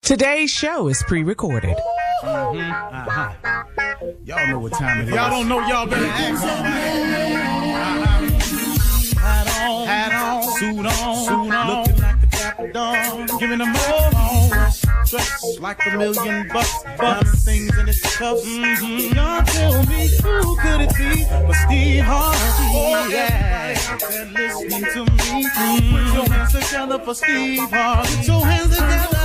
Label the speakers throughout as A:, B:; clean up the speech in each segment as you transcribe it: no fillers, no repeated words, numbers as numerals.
A: Today's show is pre-recorded.
B: Y'all know what time it is. Y'all don't know, y'all better ask Hat on, suit on, looking like the Dapper Dawn, giving them all dressed like $1 million bucks, things in its cuffs. Y'all tell me who could it be but Steve Harvey? Oh, yeah, out there listening to me. Put your hands together for Steve Harvey. Put your hands together.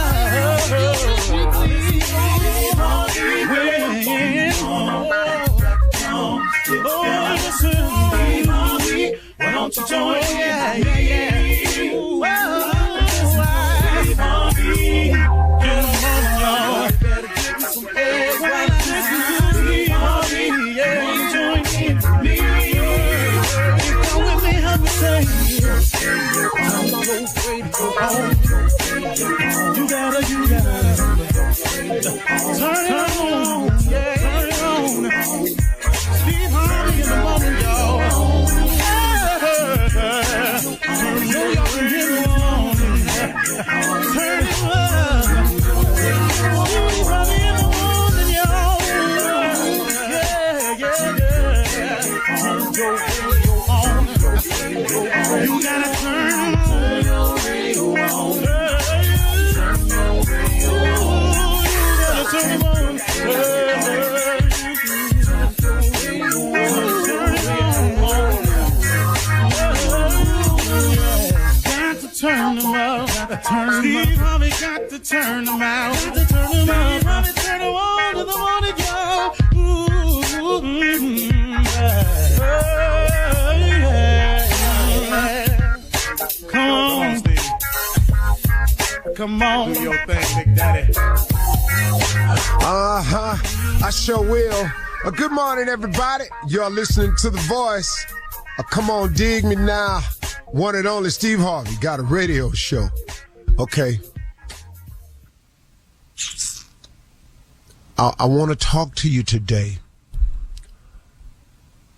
B: Why don't you join? Yeah. Better give me some eggs. Join me. Come with me, help me say. You gotta turn it on. Yeah, turn it on. Steve Harvey in the morning, y'all. Turn it on. You gotta turn your radio on. Turn it on. Turn them out. Steve Harvey got to turn them out. Steve Harvey turn them on to the morning, y'all. Come on, Steve. Come on. Do your thing, Big Daddy.
C: I sure will. Good morning, everybody. You're listening to The Voice. Come on, dig me now. One and only Steve Harvey got a radio show. Okay. I want to talk to you today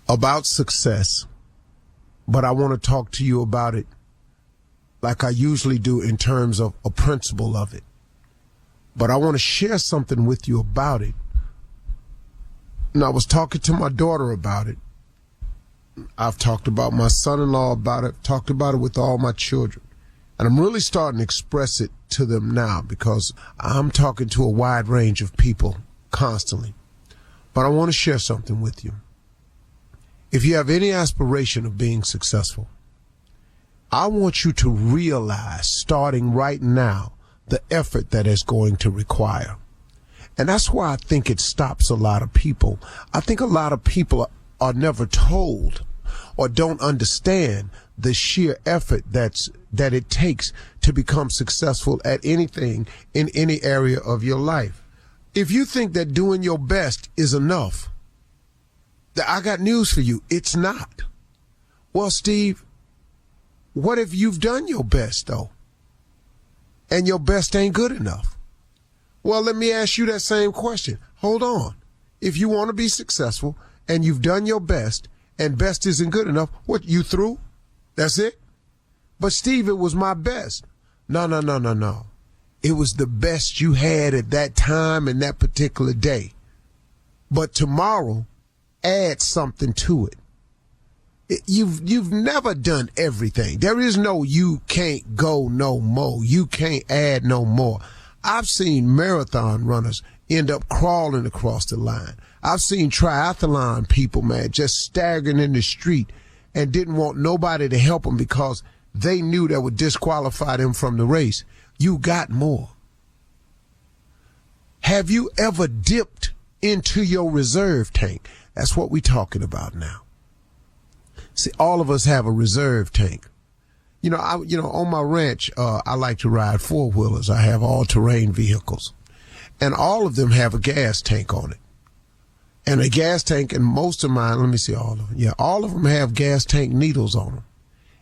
C: about success, but I want to talk to you about it like I usually do in terms of a principle of it. But I want to share something with you about it. And I was talking to my daughter about it. I've talked about my son-in-law about it, talked about it with all my children. And I'm really starting to express it to them now because I'm talking to a wide range of people constantly. But I want to share something with you. If you have any aspiration of being successful, I want you to realize, starting right now, the effort that it's going to require. And that's why I think it stops a lot of people. I think a lot of people are never told or don't understand the sheer effort that it takes to become successful at anything in any area of your life. If you think that doing your best is enough, I got news for you. It's not. Well, Steve, what if you've done your best, though, and your best ain't good enough? Well, let me ask you that same question. Hold on. If you want to be successful and you've done your best and best isn't good enough, what, you through? That's it? But Steve, it was my best. No. It was the best you had at that time and that particular day. But tomorrow, add something to it. You've never done everything. There is no you can't go no more. You can't add no more. I've seen marathon runners end up crawling across the line. I've seen triathlon people, man, just staggering in the street and didn't want nobody to help them because they knew that would disqualify them from the race. You got more. Have you ever dipped into your reserve tank? That's what we're talking about now. See, all of us have a reserve tank. On my ranch, I like to ride four-wheelers. I have all-terrain vehicles. And all of them have a gas tank on it. And a gas tank, and most of mine, let me see all of them. Yeah, all of them have gas tank needles on them.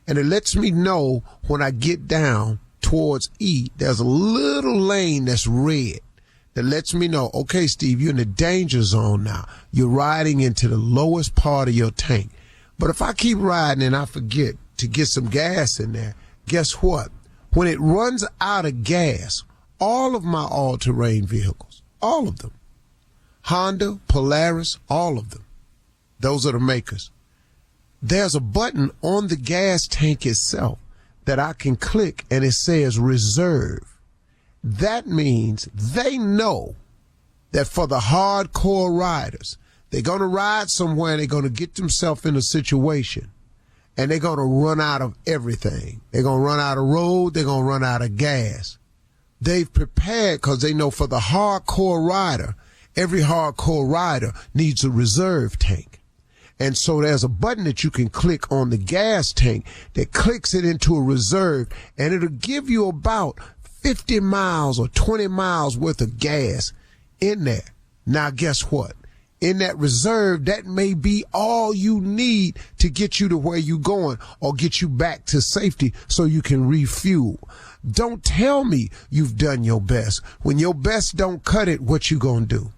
C: And it lets me know when I get down towards E, there's a little lane that's red that lets me know, okay, Steve, you're in the danger zone now. You're riding into the lowest part of your tank. But if I keep riding and I forget to get some gas in there, guess what? When it runs out of gas, all of my all-terrain vehicles, all of them, Honda, Polaris, all of them, those are the makers. There's a button on the gas tank itself that I can click and it says reserve. That means they know that for the hardcore riders, they're going to ride somewhere and they're going to get themselves in a situation and they're going to run out of everything. They're going to run out of road. They're going to run out of gas. They've prepared because they know for the hardcore rider, every hardcore rider needs a reserve tank. And so there's a button that you can click on the gas tank that clicks it into a reserve, and it'll give you about 50 miles or 20 miles worth of gas in there. Now, guess what? In that reserve, that may be all you need to get you to where you're going or get you back to safety so you can refuel. Don't tell me you've done your best. When your best don't cut it, what you gonna do?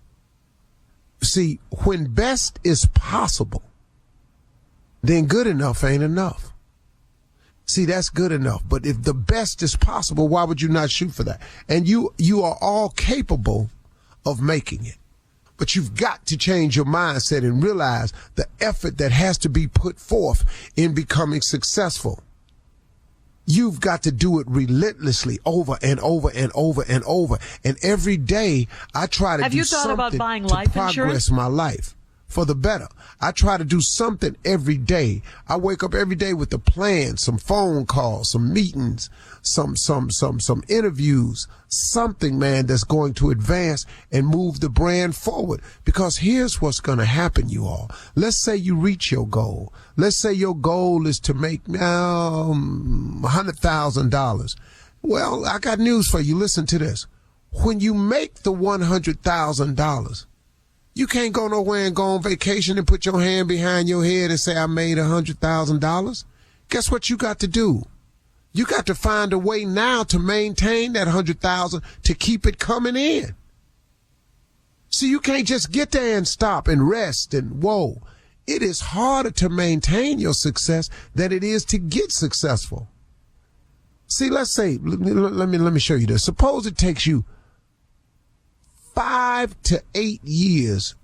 C: See, when best is possible, then good enough ain't enough. See, that's good enough. But if the best is possible, why would you not shoot for that? And you are all capable of making it. But you've got to change your mindset and realize the effort that has to be put forth in becoming successful. You've got to do it relentlessly over and over and over and over. And every day I try to do something to progress my life for the better. I try to do something every day. I wake up every day with a plan, some phone calls, some meetings, some interviews, something, man, that's going to advance and move the brand forward. Because here's what's going to happen, you all. Let's say you reach your goal. Let's say your goal is to make $100,000. Well, I got news for you. Listen to this. When you make the $100,000, you can't go nowhere and go on vacation and put your hand behind your head and say, I made $100,000. Guess what you got to do? You got to find a way now to maintain that $100,000 to keep it coming in. See, you can't just get there and stop and rest and whoa. It is harder to maintain your success than it is to get successful. See, let's say, let me show you this. Suppose it takes you 5 to 8 years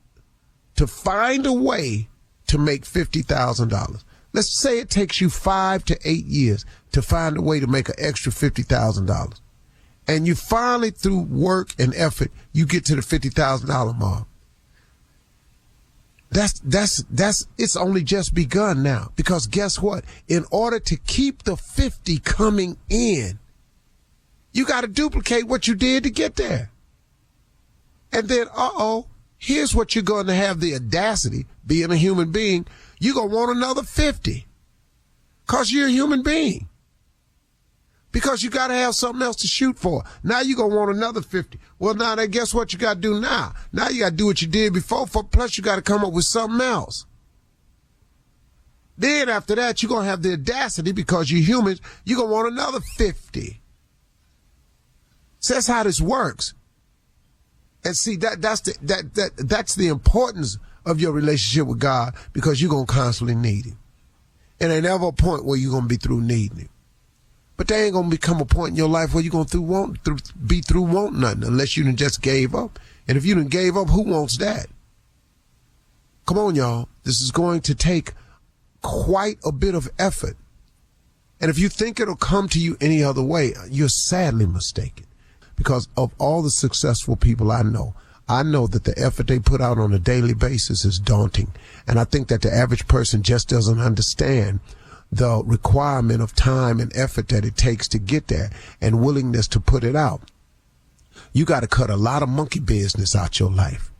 C: to find a way to make $50,000. Let's say it takes you 5 to 8 years to find a way to make an extra $50,000. And you finally, through work and effort, you get to the $50,000 mark. It's only just begun now. Because guess what? In order to keep the 50 coming in, you got to duplicate what you did to get there. And then, here's what you're going to have the audacity, being a human being, you're going to want another 50. Because you're a human being. Because you got to have something else to shoot for. Now you're going to want another 50. Well, now, then guess what you got to do now? Now you got to do what you did before, plus you got to come up with something else. Then after that, you're going to have the audacity, because you're humans, you're going to want another 50. So that's how this works. And see, that's the importance of your relationship with God, because you're going to constantly need him. And ain't ever a point where you're going to be through needing him. But there ain't going to become a point in your life where you're going to be through wanting nothing, unless you done just gave up. And if you done gave up, who wants that? Come on, y'all. This is going to take quite a bit of effort. And if you think it'll come to you any other way, you're sadly mistaken. Because of all the successful people I know that the effort they put out on a daily basis is daunting. And I think that the average person just doesn't understand the requirement of time and effort that it takes to get there and willingness to put it out. You got to cut a lot of monkey business out your life.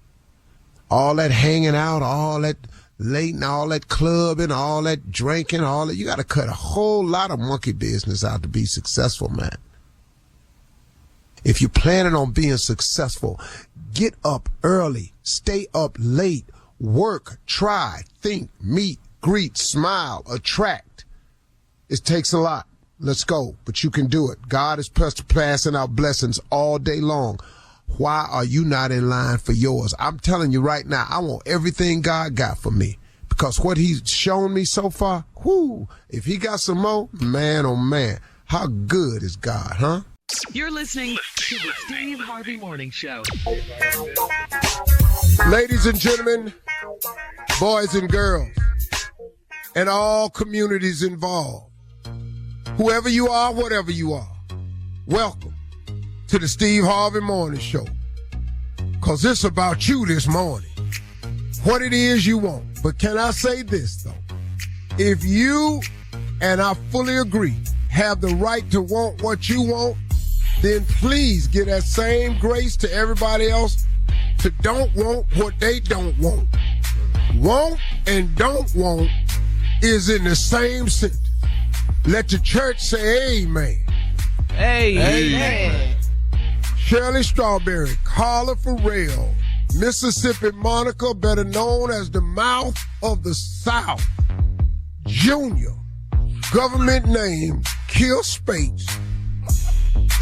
C: All that hanging out, all that late and all that clubbing, all that drinking, all that. You got to cut a whole lot of monkey business out to be successful, man. If you're planning on being successful, get up early, stay up late, work, try, think, meet, greet, smile, attract. It takes a lot. Let's go. But you can do it. God is passing out blessings all day long. Why are you not in line for yours? I'm telling you right now, I want everything God got for me. Because what he's shown me so far, if he got some more, man, oh man, how good is God, huh?
A: You're listening to the Steve Harvey Morning Show.
C: Ladies and gentlemen, boys and girls, and all communities involved, whoever you are, whatever you are, welcome to the Steve Harvey Morning Show. Because it's about you this morning. What it is you want. But can I say this, though? If you, and I fully agree, have the right to want what you want, then please give that same grace to everybody else to don't want what they don't want. Want and don't want is in the same sentence. Let the church say amen.
D: Amen.
C: Shirley Strawberry, Carla Farrell, Mississippi Monica, better known as the Mouth of the South, Junior, government name, Kill Spates.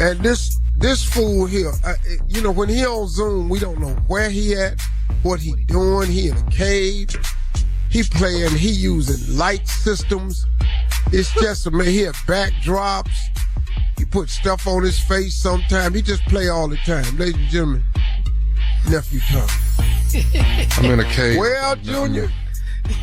C: And this fool here, when he on Zoom, we don't know where he at, what he doing. He in a cage. He using light systems. It's just, he had backdrops. He put stuff on his face sometimes. He just play all the time. Ladies and gentlemen, Nephew Tommy.
E: I'm in a cave.
C: Well, Junior,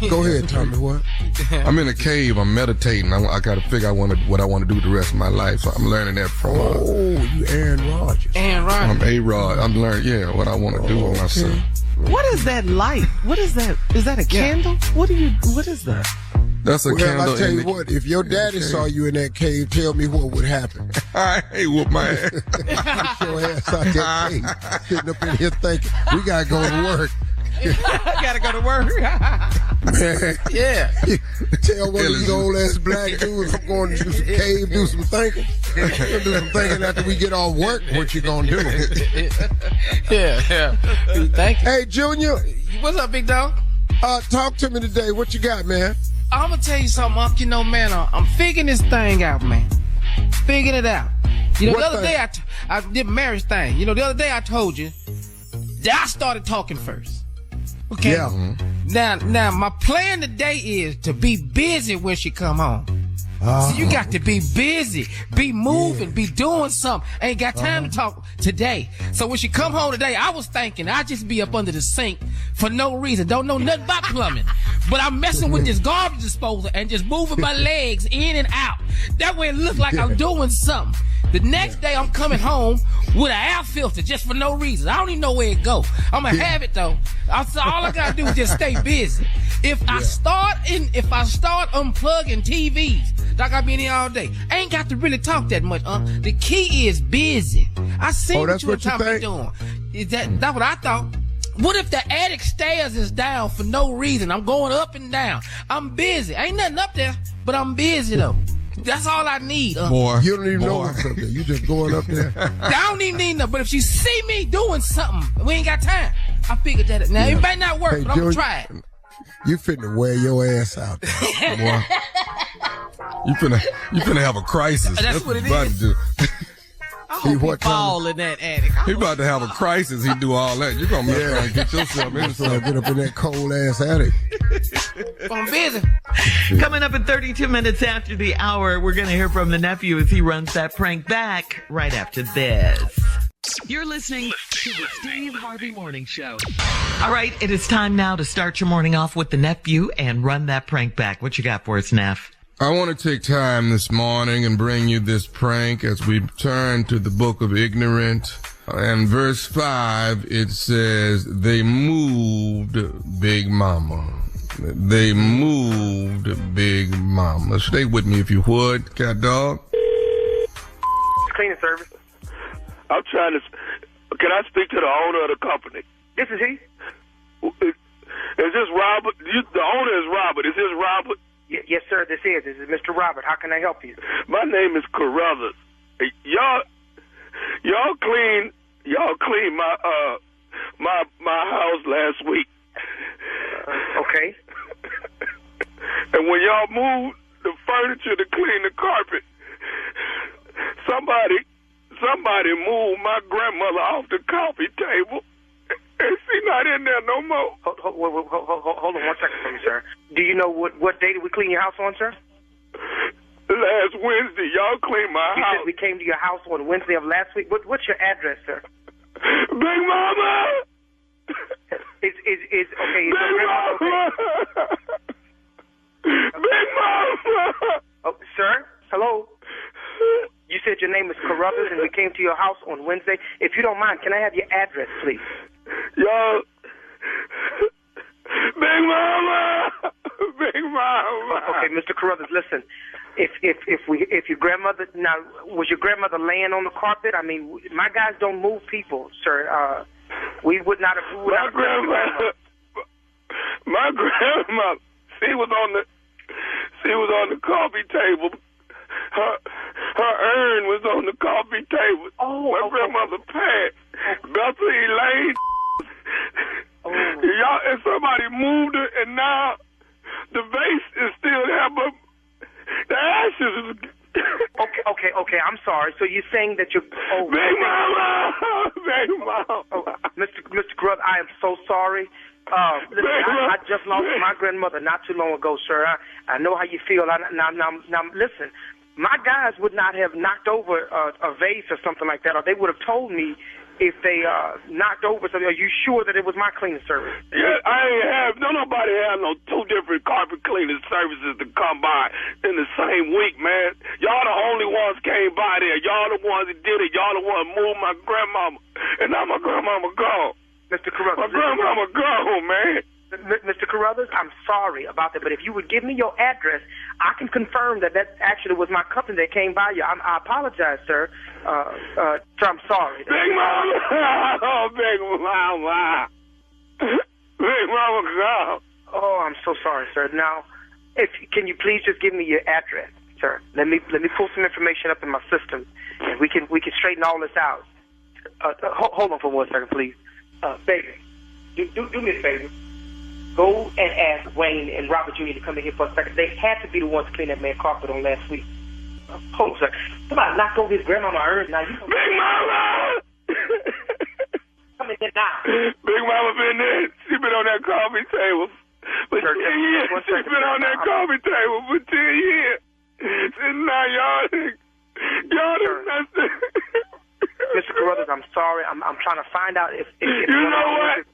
C: go ahead, Tommy. What?
E: I'm in a cave. I'm meditating. I got to figure out what I want to do the rest of my life. So I'm learning that from.
C: You Aaron Rodgers.
E: I'm A-Rod. I'm learning, what I want to do with myself.
A: What is that light? What is that? Is that a candle? What is that?
E: That's a candle.
C: I tell you what, if your daddy saw you in that cave, tell me what would happen.
E: I whoop my ass.
C: Get your ass out that cave. Sitting up in here thinking, we got to go to work.
D: I gotta go to work.
C: Man.
D: Yeah.
C: Tell one of these old ass black dudes I'm going to do some cave, do some thinking. I'm gonna do some thinking after we get off work. What you gonna do?
D: Yeah. Thank you.
C: Hey, Junior.
D: What's up, big dog?
C: Talk to me today. What you got, man?
D: I'm gonna tell you something, Unc. I'm figuring this thing out, man. Figuring it out. The other day I did a marriage thing. The other day I told you that I started talking first. Okay.
C: Yeah.
D: Now my plan today is to be busy when she come home. So you got to be busy, be moving, be doing something. Ain't got time to talk today. So when she come home today, I was thinking I'd just be up under the sink for no reason. Don't know nothing about plumbing. But I'm messing with this garbage disposal and just moving my legs in and out. That way it look like I'm doing something. The next day I'm coming home with an air filter just for no reason. I don't even know where it go. I'm gonna have it though. All I gotta do is just stay busy. If I start unplugging TVs, like I be in here all day, I ain't got to really talk that much. The key is busy. I see what you were talking doing. Is that's what I thought. What if the attic stairs is down for no reason? I'm going up and down. I'm busy. Ain't nothing up there, but I'm busy though. That's all I need.
E: More.
C: You don't even know what's up there. You just going up there.
D: I don't even need nothing. But if she see me doing something, we ain't got time. I figured that. Now, it might not work, but I'm going to try it.
C: You finna wear your ass out there.
E: Boy. You finna have a crisis.
D: That's what it
E: about
D: is.
E: to do.
A: I hope he fall in that attic.
E: He about to have a crisis. He do all that. You're going to mess around and get yourself in something.
C: Get up in that cold ass attic.
D: I'm busy.
A: Coming up in 32 minutes after the hour, we're going to hear from the nephew as he runs that prank back right after this. You're listening to the Steve Harvey Morning Show. All right, it is time now to start your morning off with the nephew and run that prank back. What you got for us, Neff?
E: I want to take time this morning and bring you this prank as we turn to the book of Ignorant. And verse 5, it says, they moved Big Mama. They moved Big Mama. Stay with me if you would, cat dog.
F: Cleaning service.
G: I'm trying to. Can I speak to the owner of the company?
F: This is he?
G: Is this Robert? The owner is Robert. Is this Robert?
F: Yes, sir. This is Mr. Robert. How can I help you?
G: My name is Carruthers. Y'all clean my house last week.
F: Okay.
G: And when y'all moved the furniture to clean the carpet, somebody moved my grandmother off the coffee table, and she's not in there no more.
F: Hold on 1 second for me, sir. Do you know what day did we clean your house on, sir?
G: last Wednesday. Y'all cleaned my
F: You
G: house.
F: said we came to your house on Wednesday of last week. What's your address, sir?
G: Big Mama!
F: Is okay? Is
G: Big
F: your grandmother okay?
G: Mama! Big Mama!
F: Oh, sir? Hello? You said your name is Carruthers and we came to your house on Wednesday. If you don't mind, can I have your address, please?
G: Yo, Big Mama! Big Mama!
F: Okay, Mr. Carruthers, listen. If your grandmother, now, was your grandmother laying on the carpet? I mean, my guys don't move people, sir. We would not have moved
G: My grandmother, she was on the coffee table. Her urn was on the coffee table.
F: Oh,
G: my
F: okay.
G: grandmother passed. Bethel Elaine.
F: Oh.
G: Y'all, and somebody moved her, and now the vase is still there, but the ashes is.
F: Okay. I'm sorry. So you're saying that you're... Oh,
G: Big Mama! Big Mama!
F: Oh, Mr. Carruthers, I am so sorry. Listen, I just lost my grandmother not too long ago, sir. I know how you feel. Now, listen, my guys would not have knocked over a vase or something like that, or they would have told me if they knocked over something. Are you sure that it was my cleaning service?
G: Yeah, I ain't have, nobody have no two different carpet cleaning services to come by in the same week, man. Y'all the only ones came by there. Y'all the ones that did it. Y'all the ones moved my grandmama, and now my grandmama gone.
F: Mr. Carruthers.
G: My grandmama gone, man.
F: Mr. Carruthers, I'm sorry about that, but if you would give me your address, I can confirm that actually was my company that came by you. I apologize, sir. Sir, I'm sorry.
G: Big Mama! Oh, Big Mama! Big Mama gone.
F: Oh, I'm so sorry, sir. Now, can you please just give me your address, sir? Let me pull some information up in my system, and we can straighten all this out. Hold on for 1 second, please. Baby, do me a favor. Go and ask Wayne and Robert Jr. to come in here for a second. They had to be the ones to clean that man's carpet on last week. Hold on a second. Somebody knocked over his grandmama urn. Now you
G: Big Mama!
F: come in here now.
G: Big Mama been there. She been on that coffee table for 10 years. She been on that coffee table for 10 years. And now y'all messed it.
F: Mr. Carruthers, I'm sorry. I'm trying to find out if
G: you know what?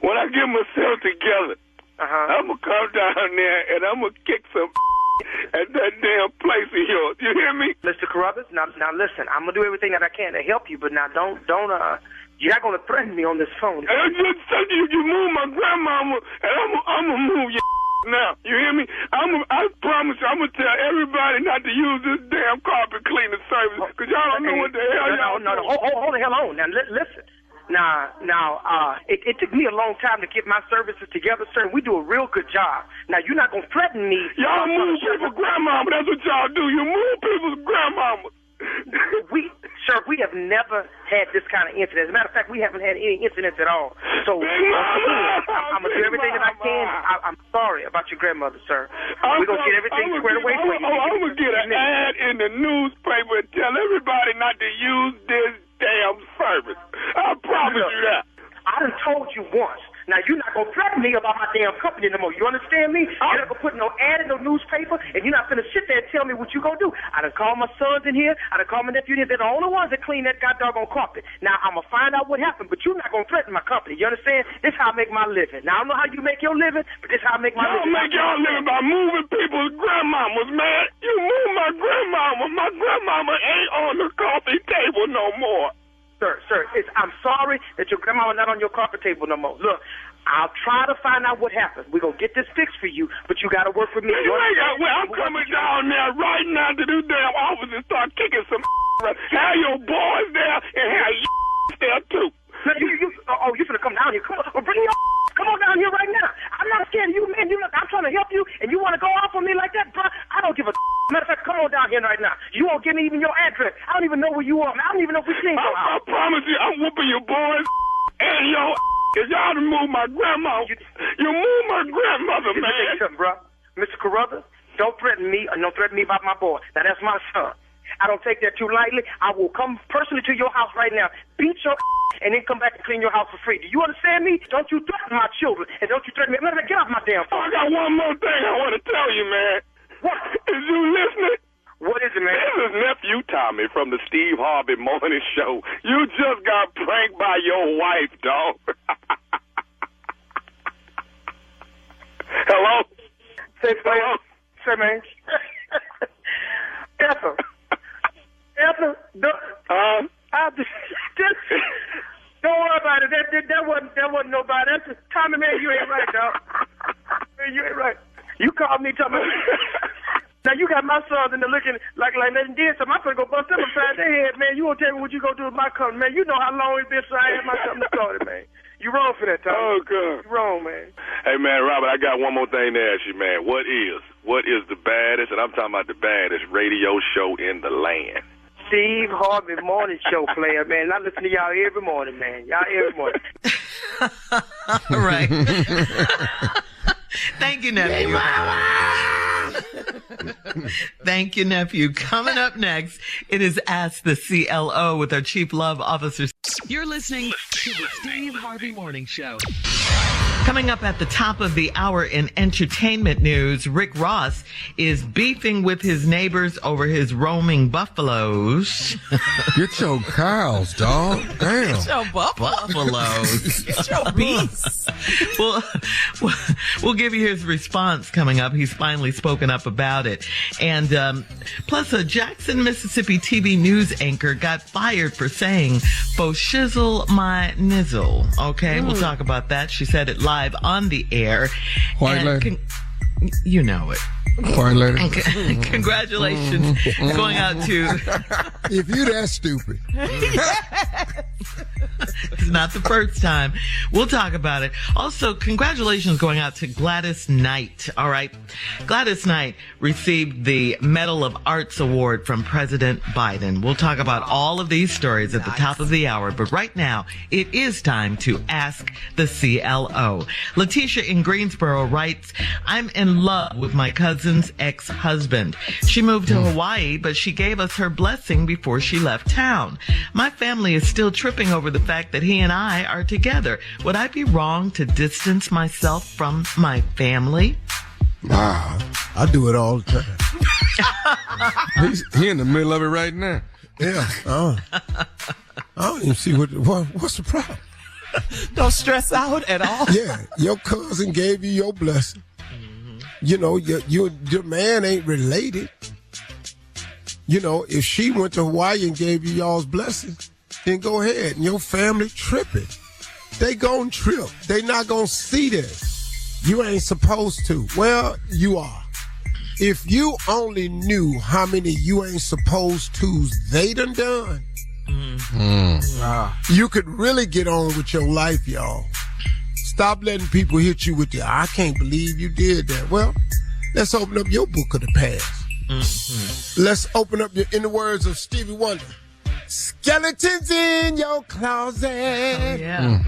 G: When I get myself together, I'm going to come down there and I'm going to kick some at that damn place of yours. You hear me?
F: Mr. Carruthers, now listen, I'm going to do everything that I can to help you, but now don't you're not going to threaten me on this phone.
G: And you move my grandmama, and I'm going to move your now. You hear me? I promise you, I'm going to tell everybody not to use this damn carpet cleaning service, because y'all don't know what the hell y'all
F: No, hold the hell on. Now, listen. Now, it took me a long time to get my services together, sir, and we do a real good job. Now, you're not going to threaten me.
G: Y'all move people's grandmama. That's what y'all do. You move people's grandmama.
F: We have never had this kind of incident. As a matter of fact, we haven't had any incidents at all. So, I'm going to do everything that I can. I'm sorry about your grandmother, sir. We're going to get everything squared away for you.
G: I'm going to get an ad in the newspaper and tell everybody not to use this damn service. I promise you that.
F: I done told you once. Now, you're not going to threaten me about my damn company no more. You understand me? You're not going to put no ad in no newspaper, and you're not going to sit there and tell me what you going to do. I done called my sons in here. I done called my nephew in here. They're the only ones that clean that goddamn carpet. Now, I'm going to find out what happened, but you're not going to threaten my company. You understand? This is how I make my living. Now, I don't know how you make your living, but this is how I make my living.
G: Y'all make y'all living by moving people's grandmamas, man. You move my grandmama. My grandmama ain't on the coffee table no more.
F: Sir, I'm sorry that your grandmama not on your carpet table no more. Look, I'll try to find out what happened. We're going to get this fixed for you, but you got to work with me.
G: I'm coming down there right now to this damn office and start kicking some have your boys there and have there too.
F: No, you finna come down here. Come on, bring your come on down here right now. I'm not scared of you, man. I'm trying to help you, and you want to go off on me like that, bro? I don't give a matter of fact, come on down here right now. You won't give me even your address. I don't even know where you are. I don't even know if we seen your house.
G: I promise you, I'm whooping your boys and your if y'all to move my grandma. You move my grandmother, man.
F: Let me tell you something, bro. Mr. Carruthers, don't threaten me or don't threaten me about my boy. Now, that's my son. I don't take that too lightly. I will come personally to your house right now, beat your and then come back and clean your house for free. Do you understand me? Don't you threaten my children, and don't you threaten me. Let me get off my damn phone.
G: I got one more thing I want to tell you, man.
F: What?
G: Is you listening?
F: What is it, man?
G: This is Nephew Tommy from the Steve Harvey Morning Show. You just got pranked by your wife, dog. Hello?
F: Say, man. Ethel, don't worry about it. That wasn't nobody. That's just Tommy, man. You ain't right, dog. Man, you ain't right. You called me, Tommy. Now you got my sons in there looking like nothing did. So I'm gonna go bust them upside their head, man. You won't tell me what you gonna do with my company, man. You know how long it's been since I had my company started, man. You wrong for that, Tommy.
G: Oh, God.
F: You wrong, man.
G: Hey, man, Robert, I got one more thing to ask you, man. What is the baddest, and I'm talking about the baddest radio show in the land?
F: Steve Harvey Morning Show player, man. I listen to y'all every morning, man. Y'all every morning.
A: Right. Thank you, nephew. Thank you, nephew. Coming up next, it is Ask the CLO with our Chief Love Officer. You're listening to the Steve Harvey Morning Show. Coming up at the top of the hour in entertainment news, Rick Ross is beefing with his neighbors over his roaming buffaloes.
E: Get your cows, dog. Damn.
D: Get your
A: Buffaloes.
D: Get your beasts.
A: We'll give you his response coming up. He's finally spoken up about it. And plus, a Jackson, Mississippi TV news anchor got fired for saying, "Fo shizzle my nizzle." Okay, we'll talk about that. She said it live on the air.
E: White lady.
A: You know it.
E: White lady.
A: And congratulations going out to...
C: If you that stupid.
A: It's not the first time. We'll talk about it. Also, congratulations going out to Gladys Knight. All right. Gladys Knight received the Medal of Arts Award from President Biden. We'll talk about all of these stories at the top of the hour. But right now, it is time to ask the CLO. Letitia in Greensboro writes, "I'm in love with my cousin's ex-husband. She moved to Hawaii, but she gave us her blessing before she left town. My family is still tripping over the fact that he and I are together. Would I be wrong to distance myself from my family?"
C: Wow. I do it all the time.
E: He in the middle of it right now.
C: Yeah. I don't even see what's the problem.
D: Don't stress out at all.
C: Yeah. Your cousin gave you your blessing. You know, your man ain't related. You know, if she went to Hawaii and gave you y'all's blessing, then go ahead. And your family tripping. They gon' trip. They not gonna see this. You ain't supposed to. Well, you are. If you only knew how many you ain't supposed to's they done, you could really get on with your life, y'all. Stop letting people hit you with I can't believe you did that. Well, let's open up your book of the past. Let's open up in the words of Stevie Wonder, skeletons in your closet.
A: Oh, yeah.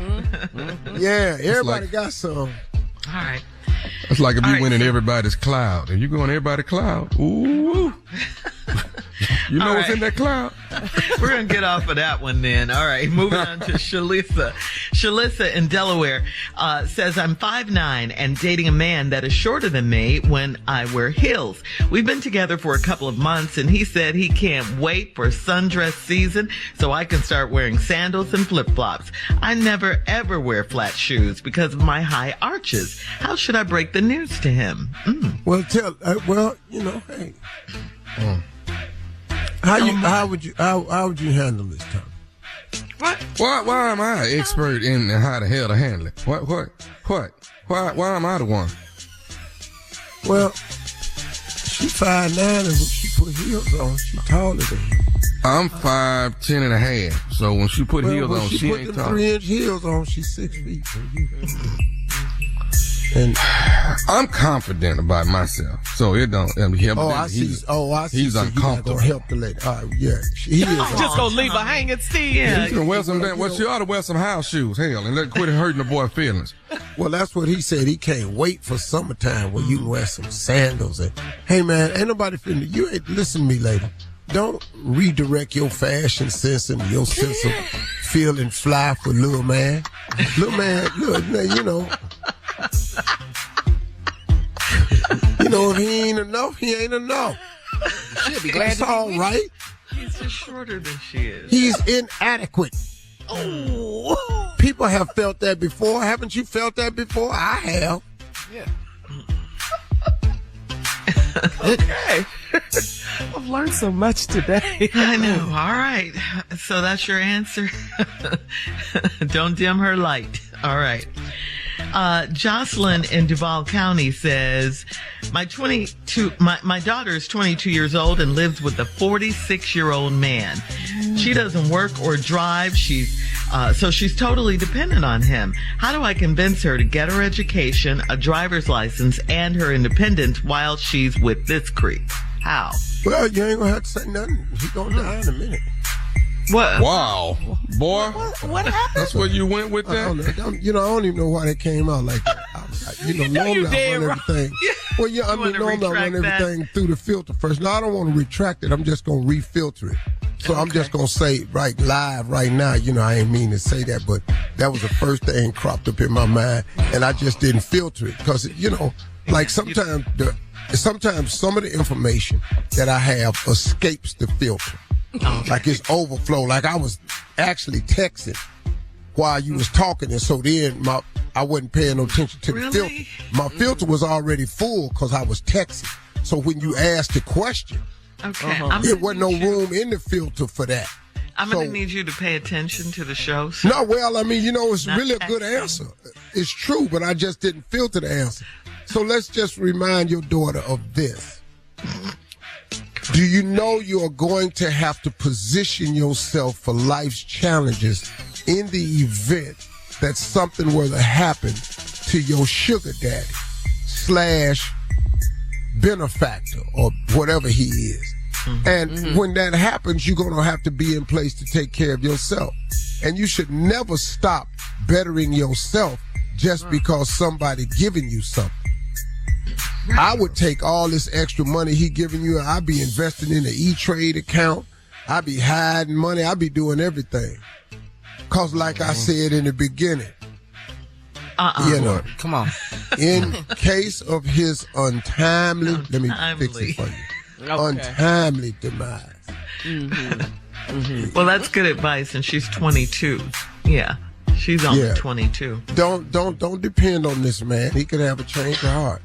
C: Yeah, everybody got some.
A: All right.
E: It's like if you
A: right,
E: went in everybody's cloud and you go in everybody's cloud. Ooh. You know what's in that cloud?
A: We're going to get off of that one then. All right, moving on to Shalissa. Shalissa in Delaware says, "I'm 5'9" and dating a man that is shorter than me when I wear heels. We've been together for a couple of months, and he said he can't wait for sundress season so I can start wearing sandals and flip-flops. I never, ever wear flat shoes because of my high arches. How should I break the news to him?"
C: Well, you know, hey. How would you handle this, Tom?
A: What?
E: Why am I an expert in how the hell to handle it? What? Why am I the one?
C: Well, she 5'9", and when she put heels on, she taller than you.
E: I'm 5'10" and a half. So when she put heels on, she ain't tall.
C: 3-inch heels on, she's 6 feet. And
E: I'm confident about myself, so it don't.
C: I see.
E: He's
C: So
E: uncomfortable.
C: you're not gonna help the lady. All right, yeah, he is.
D: Just gonna leave her hanging, Steve.
A: Yeah.
E: You can wear some. Well, she ought to wear some house shoes. Hell, and let quit hurting the boy's feelings.
C: Well, that's what he said. He can't wait for summertime where you can wear some sandals. And hey, man, ain't nobody finna. You ain't listen to me, lady. Don't redirect your fashion sense and your sense of feeling fly for little man. Little man, look, you know. if he ain't enough, he ain't enough.
D: She'll be glad
C: That's
D: to be
C: all
D: with you.
C: right.
A: He's just shorter than she is.
C: He's inadequate. Oh. People have felt that before. Haven't you felt that before? I have.
D: Yeah.
H: Okay. I've learned so much today.
A: I know. All right. So that's your answer. Don't dim her light. All right. Jocelyn in Duval County says, my daughter is 22 years old and lives with a 46-year-old man. She doesn't work or drive. So she's totally dependent on him. How do I convince her to get her education, a driver's license, and her independence while she's with this creep? How?
C: Well, you ain't gonna have to say nothing. He's gonna die in a minute.
A: What?
E: Wow. Boy.
H: What happened?
E: That's what you went with
C: I
E: that?
C: don't even know why they came out like that. Normally I run everything. Well, yeah, normally I run everything through the filter first. No, I don't want to retract it. I'm just gonna refilter it. So I'm just gonna say right live right now. I ain't mean to say that, but that was the first thing cropped up in my mind, and I just didn't filter it because like sometimes some of the information that I have escapes the filter. Okay. Like it's overflow. Like I was actually texting while you was talking, and so then I wasn't paying no attention to the filter. My filter was already full because I was texting. So when you asked the question,
A: okay,
C: there wasn't no room in the filter for that.
A: I'm going to need you to pay attention to the show.
C: So no, well, it's really a good answer. It's true, but I just didn't filter the answer. So let's just remind your daughter of this. Do you know you are going to have to position yourself for life's challenges in the event that something were to happen to your sugar daddy / benefactor or whatever he is? Mm-hmm. And when that happens, you're going to have to be in place to take care of yourself. And you should never stop bettering yourself just because somebody giving you something. I would take all this extra money he giving you and I'd be investing in an E-Trade account. I'd be hiding money. I'd be doing everything. Because like I said in the beginning,
D: come on.
C: In case of his untimely, let me fix it for you. Okay. Untimely demise.
A: Well, that's good advice, and she's 22. Yeah, she's only 22.
C: Don't depend on this man. He could have a change of heart.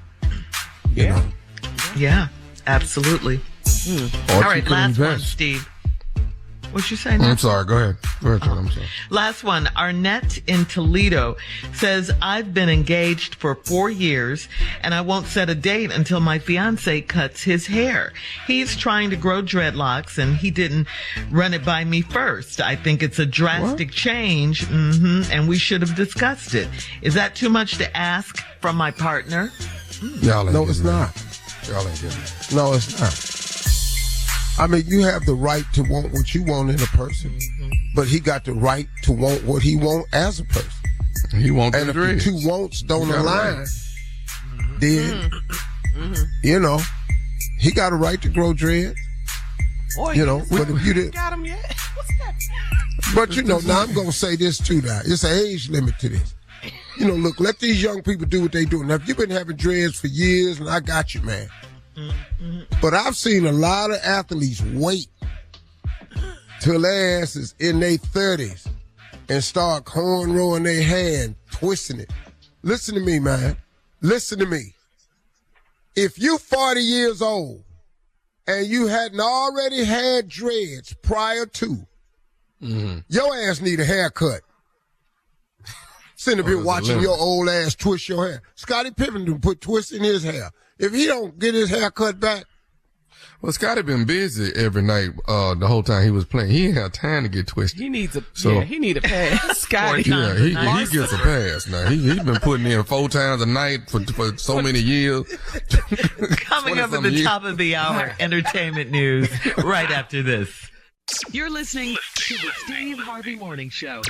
A: Yeah, absolutely. All right, last one, Steve. What'd you say now?
E: I'm sorry. Go ahead. I'm sorry.
A: Last one. Arnett in Toledo says, I've been engaged for 4 years and I won't set a date until my fiance cuts his hair. He's trying to grow dreadlocks and he didn't run it by me first. I think it's a drastic change, and we should have discussed it. Is that too much to ask from my partner?
C: No, it's not.
E: Y'all ain't getting it.
C: No, it's not. I mean, you have the right to want what you want in a person, but he got the right to want what he want as a person.
E: He wants
C: and if the two wants don't align, then he got a right to grow dreads. But if you didn't,
H: got him yet? What's that?
C: But now I'm gonna say this too. Now it's an age limit to this. Look, let these young people do what they do. Now, if you've been having dreads for years, and I got you, man. But I've seen a lot of athletes wait till their ass is in their 30s and start cornrowing their hair and twisting it. Listen to me, man. Listen to me. If you 40 years old and you hadn't already had dreads prior to, your ass need a haircut. Sitting up here watching your old ass twist your hair. Scottie Pippen put twists in his hair. If he don't get his hair cut back.
E: Well, Scottie been busy every night the whole time he was playing. He ain't had time to get twisted.
H: He needs he need a pass. Scottie.
E: Yeah, he gets a pass now. He's been putting in 4 times a night for so many years.
A: Coming up at the top of the hour, entertainment news right after this. You're listening to the Steve Harvey Morning Show.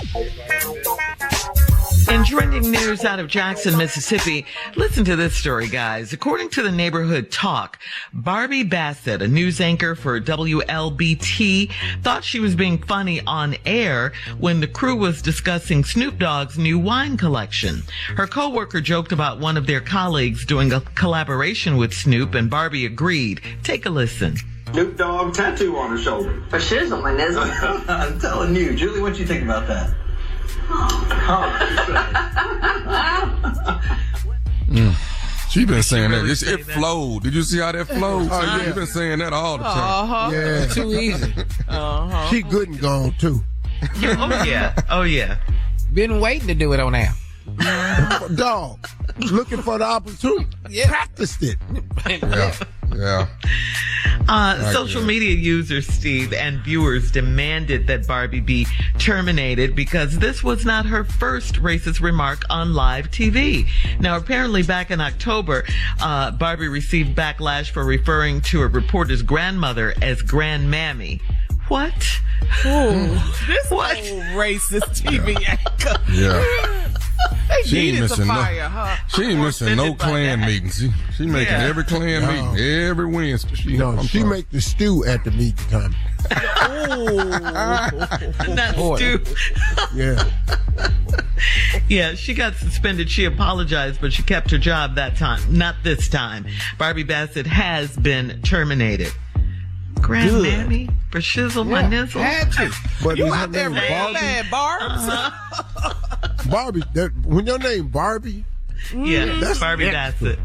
A: In trending news out of Jackson, Mississippi, listen to this story, guys. According to the Neighborhood Talk, Barbie Bassett, a news anchor for WLBT, thought she was being funny on air when the crew was discussing Snoop Dogg's new wine collection. Her coworker joked about one of their colleagues doing a collaboration with Snoop, and Barbie agreed. Take a listen.
I: Snoop Dogg tattoo on her shoulder.
J: For shizzling, isn't it?
I: I'm telling you. Julie, what do you think about that?
E: She been saying
A: really
E: that. It flowed. Did you see how that flowed?
C: Oh, yeah.
E: She been saying that all the time.
C: Yeah.
D: Too easy.
C: She good and gone, too.
A: Oh, yeah. Oh, yeah.
D: Been waiting to do it on air.
C: Dog, looking for the opportunity.
D: Yeah.
C: Practiced it.
E: Yeah.
A: Social media users, Steve, and viewers demanded that Barbie be terminated because this was not her first racist remark on live TV. Now, apparently back in October, Barbie received backlash for referring to a reporter's grandmother as Grandmammy. What?
H: This
A: What?
H: whole racist TV anchor.
E: Yeah.
H: They
E: She ain't
H: needed some
E: missing
H: fire, huh?
E: She ain't missing no
A: offended by
E: Klan
A: that.
E: meetings. She making
A: Yeah.
E: every Klan meeting every Wednesday.
C: She
E: I'm sorry.
C: make the stew at the meeting time.
A: Not Stu.
C: Yeah.
A: Yeah, she got suspended. She apologized, but she kept her job that time. Not this time. Barbie Bassett has been terminated. Grandmammy for shizzle my nizzle.
D: Had to.
C: But
H: You
C: is her
H: out there
C: name
H: real
C: Barbie?
H: bad, Barbs.
C: Barbie, when your name Barbie,
A: Yeah,
C: That's
A: Barbie
C: extra.
A: Bassett.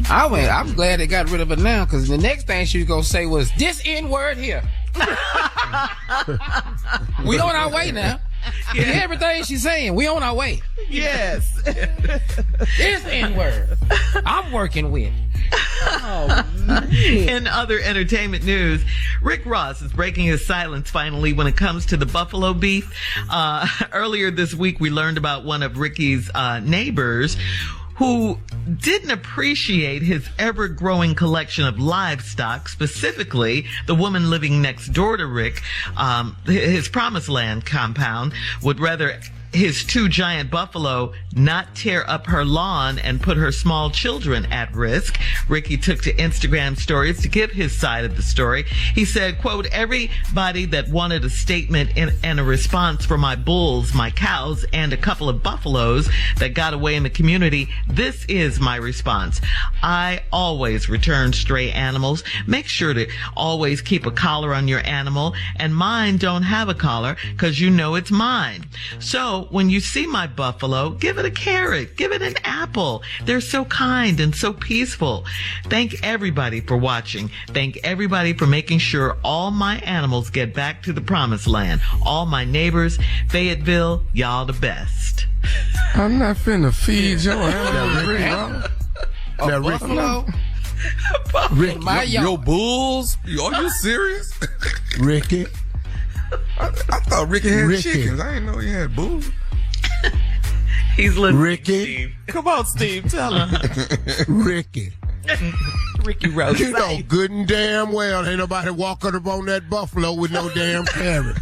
D: I'm glad they got rid of it now, because the next thing she was going to say was, this N-word here. We on our way now. Yeah. Everything she's saying, we on our way.
H: Yes.
D: This N-word I'm working with.
A: In other entertainment news, Rick Ross is breaking his silence finally when it comes to the buffalo beef. Earlier this week, we learned about one of Ricky's neighbors who didn't appreciate his ever-growing collection of livestock, specifically the woman living next door to Rick, his Promised Land compound, would rather his 2 giant buffalo not tear up her lawn and put her small children at risk. Ricky took to Instagram stories to give his side of the story. He said, quote, everybody that wanted a statement and a response for my bulls, my cows, and a couple of buffaloes that got away in the community, this is my response. I always return stray animals. Make sure to always keep a collar on your animal, and mine don't have a collar because you know it's mine. So when you see my buffalo, give it a carrot, give it an apple. They're so kind and so peaceful. Thank everybody for watching. Thank everybody for making sure all my animals get back to the Promised Land. All my neighbors, Fayetteville, y'all the best.
E: I'm not finna feed your animals, Rick.
C: Now, Rick,
D: Buffalo.
C: Rick,
D: My
E: Your bulls? Are you serious?
C: Ricky,
E: I thought Ricky had
C: Ricky.
E: chickens. I didn't know he had bulls.
A: He's listening.
C: Ricky.
A: Steve.
H: Come on, Steve, tell him.
C: Ricky.
H: Ricky Rozay.
C: You know good and damn well ain't nobody walking up on that buffalo with no damn carrot.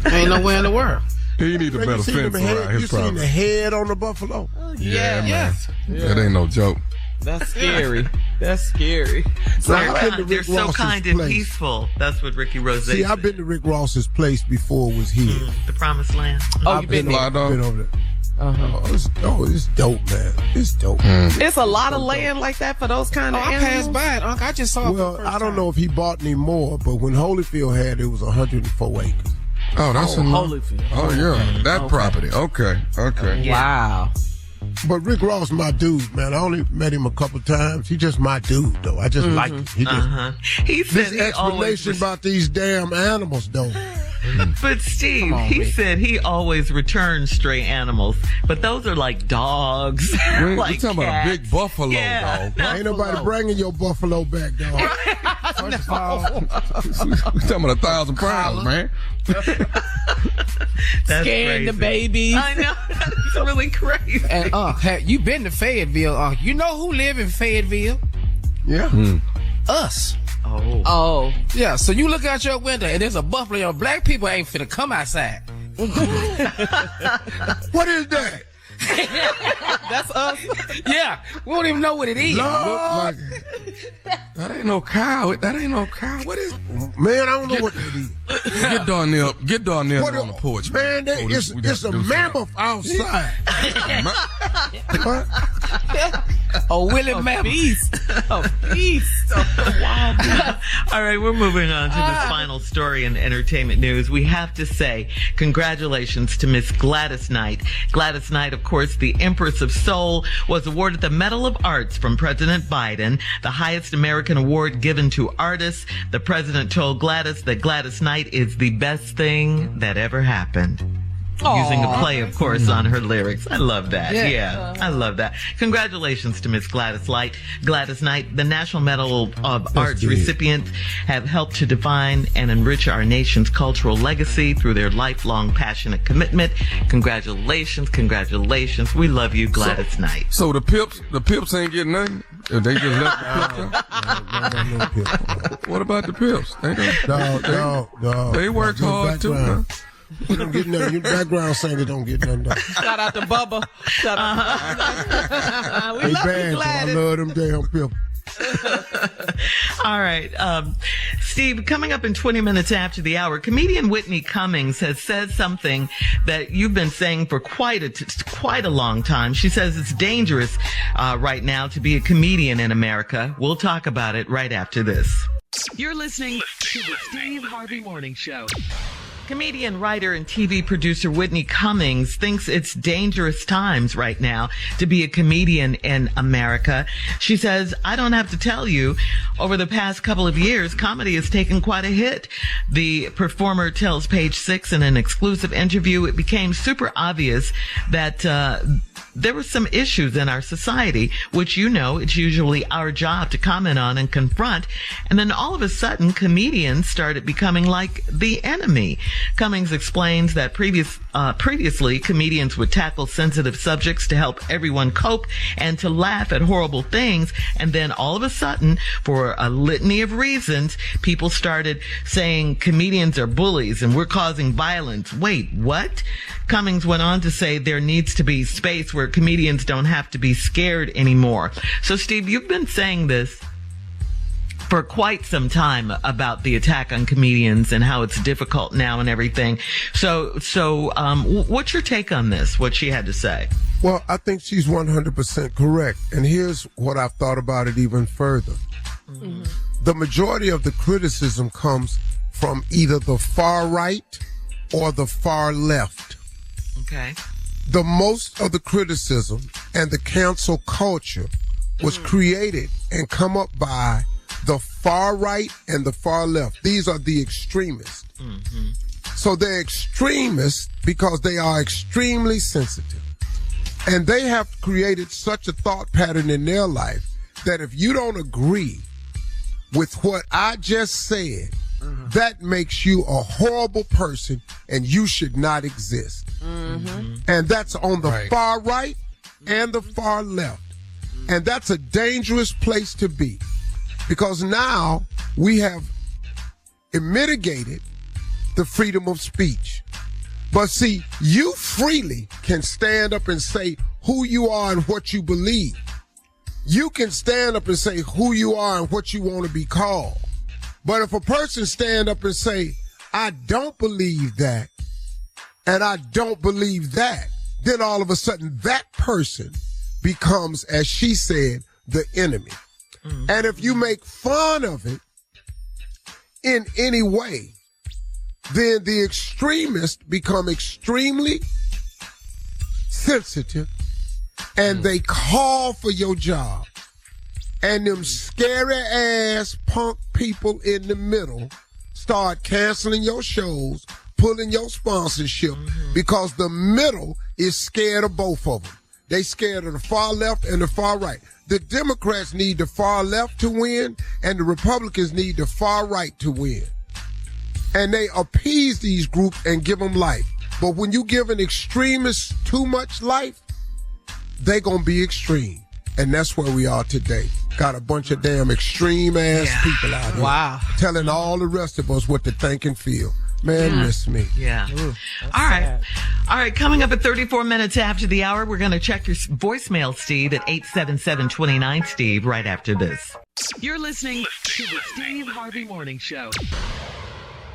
D: Ain't nowhere in the world.
E: He need a better fence around
C: You
E: his
C: seen
E: property.
C: the head on the buffalo?
E: Yeah, man.
D: Yes.
E: That ain't no joke.
H: That's scary. That's scary.
C: So
A: They're,
C: I've been to
A: kind, they're
C: Rick
A: so
C: Ross's
A: kind and
C: place.
A: peaceful. That's what Ricky Rozay
C: See,
A: said.
C: I've been to Rick Ross's place before it was here.
A: The Promised Land.
H: Oh,
C: I've
H: you been there?
E: Fly dog?
C: been over there. It's dope, man. It's dope.
H: It's a lot of land like that for those kind
D: Oh,
H: of
D: I
H: animals.
D: passed by it, Unc. I just saw it for
C: Well,
D: the first
C: I don't
D: time.
C: know if he bought any more, but when Holyfield had it was 104 acres.
E: Oh, that's enough.
H: Holyfield.
E: Oh, yeah. That property. Okay.
H: Wow.
C: But Rick Ross, my dude, man. I only met him a couple times. He just my dude, though. I just like him. He just
A: He said
C: this
A: he always
C: explanation about these damn animals, though.
A: But Steve, he said he always returns stray animals, but those are like dogs.
E: We're
A: like
E: talking about a
A: cats.
E: big buffalo,
A: Yeah.
E: dog.
C: Ain't nobody bringing your buffalo back, dog.
D: First of all,
E: We're talking about 1,000 pounds, man.
A: That's
H: Scaring
A: crazy.
H: the babies.
A: I know. That's really crazy.
D: and you been to Fayetteville, you know who live in Fayetteville?
C: Yeah.
D: Us.
H: Oh.
D: Yeah, so you look out your window and there's a buffalo. Your black people ain't finna come outside.
C: What is that?
H: That's us.
D: Yeah, we don't even know what it is.
C: Lord.
E: That ain't no cow. That ain't no cow. What is?
C: Man, I don't know what that is.
E: Get Darnell on the porch.
C: Man, it's a mammoth outside. What?
D: Oh, Willie Mammoth.
H: A beast. Wild beast.
A: All right, we're moving on to this final story in entertainment news. We have to say congratulations to Miss Gladys Knight. Gladys Knight, of course, the Empress of Soul, was awarded the Medal of Arts from President Biden, the highest American award given to artists. The president told Gladys that Gladys Knight is the best thing that ever happened. Using a play, of course, on her lyrics. I love that. Yeah, I love that. Congratulations to Miss Gladys Knight. The National Medal of Arts recipients have helped to define and enrich our nation's cultural legacy through their lifelong passionate commitment. Congratulations. We love you, Gladys Knight.
E: So the Pips ain't getting nothing? They just left the Pips out? What about the Pips?
C: No.
E: They worked hard too, huh?
C: You don't get nothing. Your background singer don't get nothing done.
H: Shout out to Bubba. Shout out. We
C: They
H: love
C: bad,
H: you,
C: but I
H: Gladys.
C: love them damn people.
A: All right. Steve, coming up in 20 minutes after the hour, comedian Whitney Cummings has said something that you've been saying for quite a long time. She says it's dangerous right now to be a comedian in America. We'll talk about it right after this. You're listening to the Steve Harvey Morning Show. Comedian, writer, and TV producer Whitney Cummings thinks it's dangerous times right now to be a comedian in America. She says, I don't have to tell you, over the past couple of years, comedy has taken quite a hit. The performer tells Page Six in an exclusive interview, it became super obvious that there were some issues in our society, which, it's usually our job to comment on and confront. And then all of a sudden, comedians started becoming like the enemy. Cummings explains that previously, comedians would tackle sensitive subjects to help everyone cope and to laugh at horrible things. And then all of a sudden, for a litany of reasons, people started saying comedians are bullies and we're causing violence. Wait, what? Cummings went on to say there needs to be space where comedians don't have to be scared anymore. So, Steve, you've been saying this for quite some time about the attack on comedians and how it's difficult now and everything. So, what's your take on this, what she had to say?
C: Well, I think she's 100% correct. And here's what I've thought about it even further. Mm-hmm. The majority of the criticism comes from either the far right or the far left.
A: Okay.
C: The most of the criticism and the cancel culture was created and come up by the far right and the far left. These are the extremists. Mm-hmm. So they're extremists because they are extremely sensitive. And they have created such a thought pattern in their life that if you don't agree with what I just said, that makes you a horrible person and you should not exist. Mm-hmm. And that's on the far right and the far left. And that's a dangerous place to be because now we have mitigated the freedom of speech. But see, you freely can stand up and say who you are and what you believe. You can stand up and say who you are and what you want to be called. But if a person stand up and say, I don't believe that, and I don't believe that, then all of a sudden that person becomes, as she said, the enemy. Mm-hmm. And if you make fun of it in any way, then the extremists become extremely sensitive and they call for your job. And them scary ass punk people in the middle start canceling your shows, pulling your sponsorship because the middle is scared of both of them. They scared of the far left and the far right. The Democrats need the far left to win and the Republicans need the far right to win. And they appease these groups and give them life. But when you give an extremist too much life, they gonna be extreme. And that's where we are today. got a bunch of damn extreme ass people out here.
D: Wow.
C: Telling all the rest of us what to think and feel. Man, miss me.
A: Yeah.
D: Ooh,
A: All right. All right. Coming up at 34 minutes after the hour, we're going to check your voicemail, Steve, at 877-29-STEVE right after this. You're listening to the Steve Harvey Morning Show.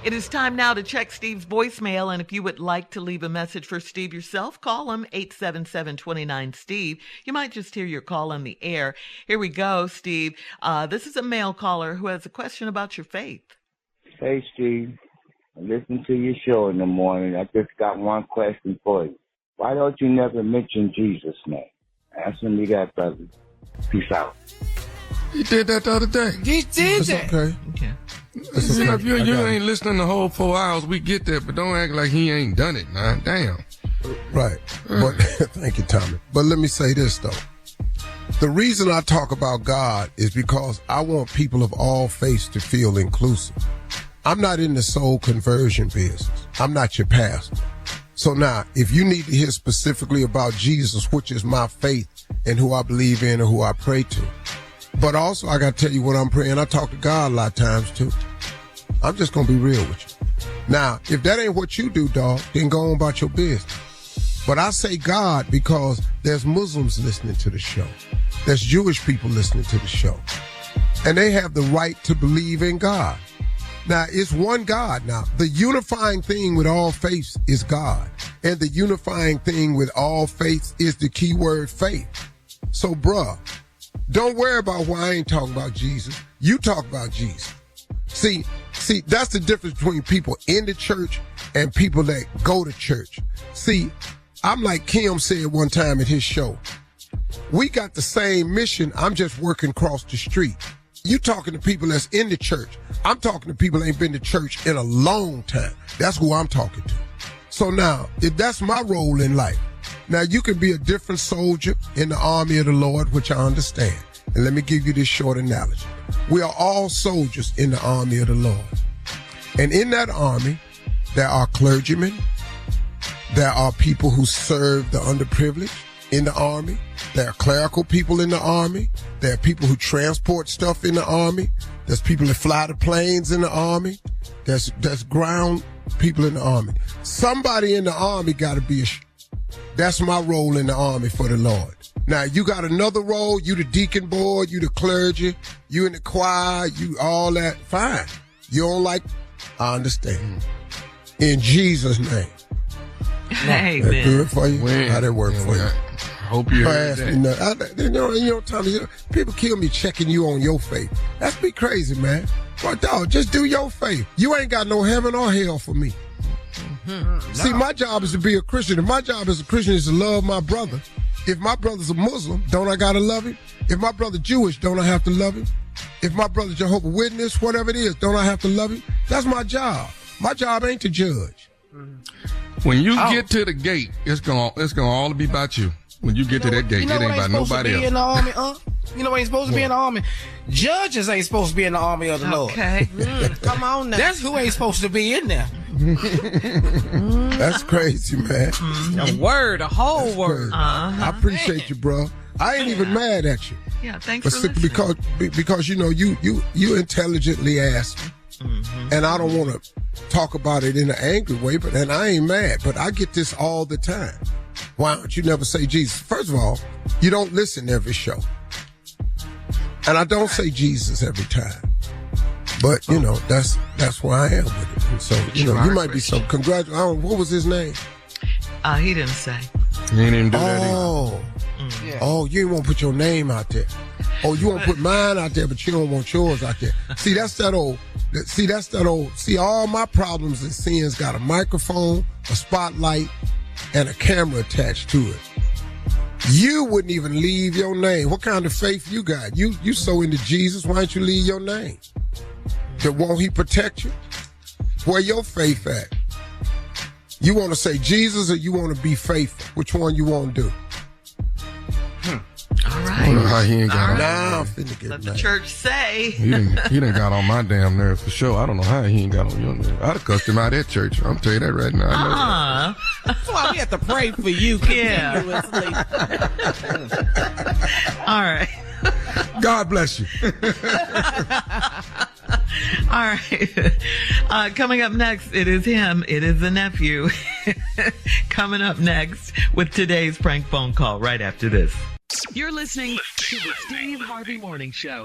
A: It is time now to check Steve's voicemail, and if you would like to leave a message for Steve yourself, call him 877-29-STEVE. You might just hear your call on the air. Here we go, Steve. This is a male caller who has a question about your faith.
K: Hey, Steve. I listen to your show in the morning. I just got one question for you. Why don't you never mention Jesus' name? Answer me that, brother. Peace out.
E: He did that the other day.
D: He did that.
C: Okay.
A: Okay.
C: It's okay.
E: If you ain't listening the whole 4 hours, we get that, but don't act like he ain't done it, man. Damn.
C: Right. But thank you, Tommy. But let me say this, though. The reason I talk about God is because I want people of all faiths to feel inclusive. I'm not in the soul conversion business. I'm not your pastor. So now, if you need to hear specifically about Jesus, which is my faith and who I believe in and who I pray to, but also I got to tell you what I'm praying. I talk to God a lot of times too. I'm just going to be real with you. Now, if that ain't what you do, dog, then go on about your business. But I say God because there's Muslims listening to the show. There's Jewish people listening to the show. And they have the right to believe in God. Now, it's one God now. The unifying thing with all faiths is God. And the unifying thing with all faiths is the key word faith. So, bruh, don't worry about why I ain't talking about Jesus. You talk about Jesus. See, that's the difference between people in the church and people that go to church. See, I'm like Kim said one time at his show. We got the same mission. I'm just working across the street. You talking to people that's in the church. I'm talking to people that ain't been to church in a long time. That's who I'm talking to. So now, if that's my role in life, now you can be a different soldier in the army of the Lord, which I understand. And let me give you this short analogy. We are all soldiers in the army of the Lord. And in that army, there are clergymen. There are people who serve the underprivileged in the army. There are clerical people in the army. There are people who transport stuff in the army. There's people that fly the planes in the army. There's ground people in the army. Somebody in the army got to be that's my role in the army for the Lord. Now, you got another role. You the deacon board. You the clergy. You in the choir. You all that. Fine. You don't like, I understand. In Jesus' name.
A: Hey,
C: That
A: man.
C: good for you?
E: When?
C: How that work for you?
E: Hope you heard
C: Ask me
E: that.
C: nothing. You know, Tommy, people kill me checking you on your faith. That's be crazy, man. But dog, just do your faith. You ain't got no heaven or hell for me. Mm-hmm. See, my job is to be a Christian. If my job as a Christian is to love my brother, if my brother's a Muslim, don't I gotta love him? If my brother Jewish, don't I have to love him? If my brother Jehovah's Witness, whatever it is, don't I have to love him? That's my job. My job ain't to judge.
E: When you get to the gate, it's gonna all be about you. When you get to that gate, it ain't about nobody else.
D: In the army, You know what ain't supposed to be in the army? Judges ain't supposed to be in the army of the Lord.
A: Okay.
D: Come on now. That's who ain't supposed to be in there.
C: That's crazy, man.
D: A word, a whole word.
C: I appreciate you, bro. I ain't even mad at you.
A: Yeah, thanks
C: But
A: for listening.
C: because you know you intelligently asked me, and I don't want to talk about it in an angry way, and I ain't mad. But I get this all the time. Why don't you never say Jesus? First of all, you don't listen to every show, and I don't say Jesus every time. But you know that's where I am with it. And so you might be some congratulations. What was his name?
A: He didn't say.
E: He didn't even do that either.
C: Oh, you didn't want to put your name out there. Oh, you want to put mine out there, but you don't want yours out there. See, that's that old. See, all my problems and sins got a microphone, a spotlight, and a camera attached to it. You wouldn't even leave your name. What kind of faith you got? You so into Jesus, why don't you leave your name? That won't he protect you? Where your faith at? You want to say Jesus or you want to be faithful? Which one you want to do?
A: All right.
E: I don't know how he ain't got on.
C: Now I'm finna get
A: Let the
C: mad.
A: church say.
E: He done got on my damn nerves for sure. I don't know how he ain't got on your nerves. I'd have cussed him out at church. I'm tell you that right now. I know that.
D: That's why we have to pray for you
A: Yeah.
D: continuously.
A: All right.
E: God bless you.
A: All right. Coming up next, it is him. It is the nephew. Coming up next with today's prank phone call right after this. You're listening to the Steve Harvey Morning Show.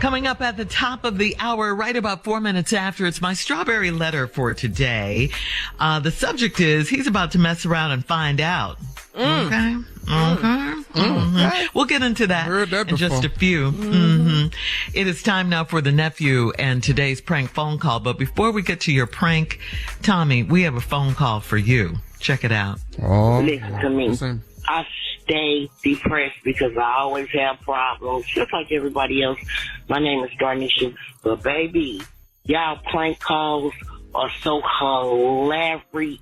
A: Coming up at the top of the hour, right about 4 minutes after, it's my strawberry letter for today. The subject is, he's about to mess around and find out. Okay. We'll get into that in just a few. It is time now for the nephew and today's prank phone call. But before we get to your prank, Tommy, we have a phone call for you. Check it out.
L: Listen to me. I stay depressed because I always have problems, just like everybody else. My name is Darnisha. But baby, y'all prank calls are so hilarious.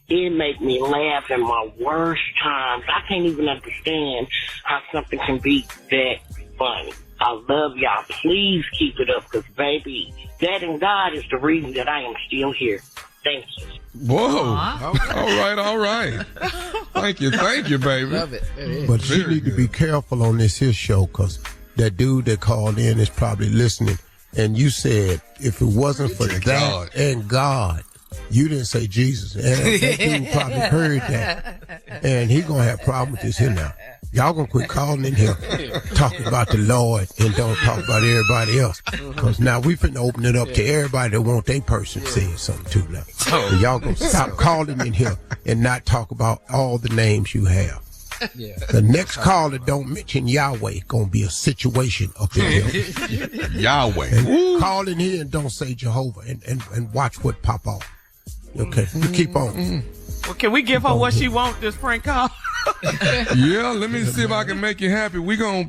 L: It make me laugh in my worst times. I can't even understand how something can be that funny. I love y'all. Please keep it up, because baby, that and God is the reason that I am still here. Thank you.
E: Whoa. All right. Thank you, baby.
D: Love it.
C: But she need to be careful on this here show, because that dude that called in is probably listening. And you said, if it wasn't for that and God, you didn't say Jesus. And that dude probably heard that. And he going to have a problem with this here now. Y'all going to quit calling in here talking about the Lord and don't talk about everybody else. Because now we finna open it up to everybody that want their person saying something too now. And y'all going to stop calling in here and not talk about all the names you have. The next caller don't mention Yahweh, gonna be a situation up in here.
E: Yahweh.
C: And call in here and don't say Jehovah and watch what pop off. Okay, you keep on.
H: Well, can we give her what she wants, this prank call?
E: Yeah, let me see if I can make you happy. We gonna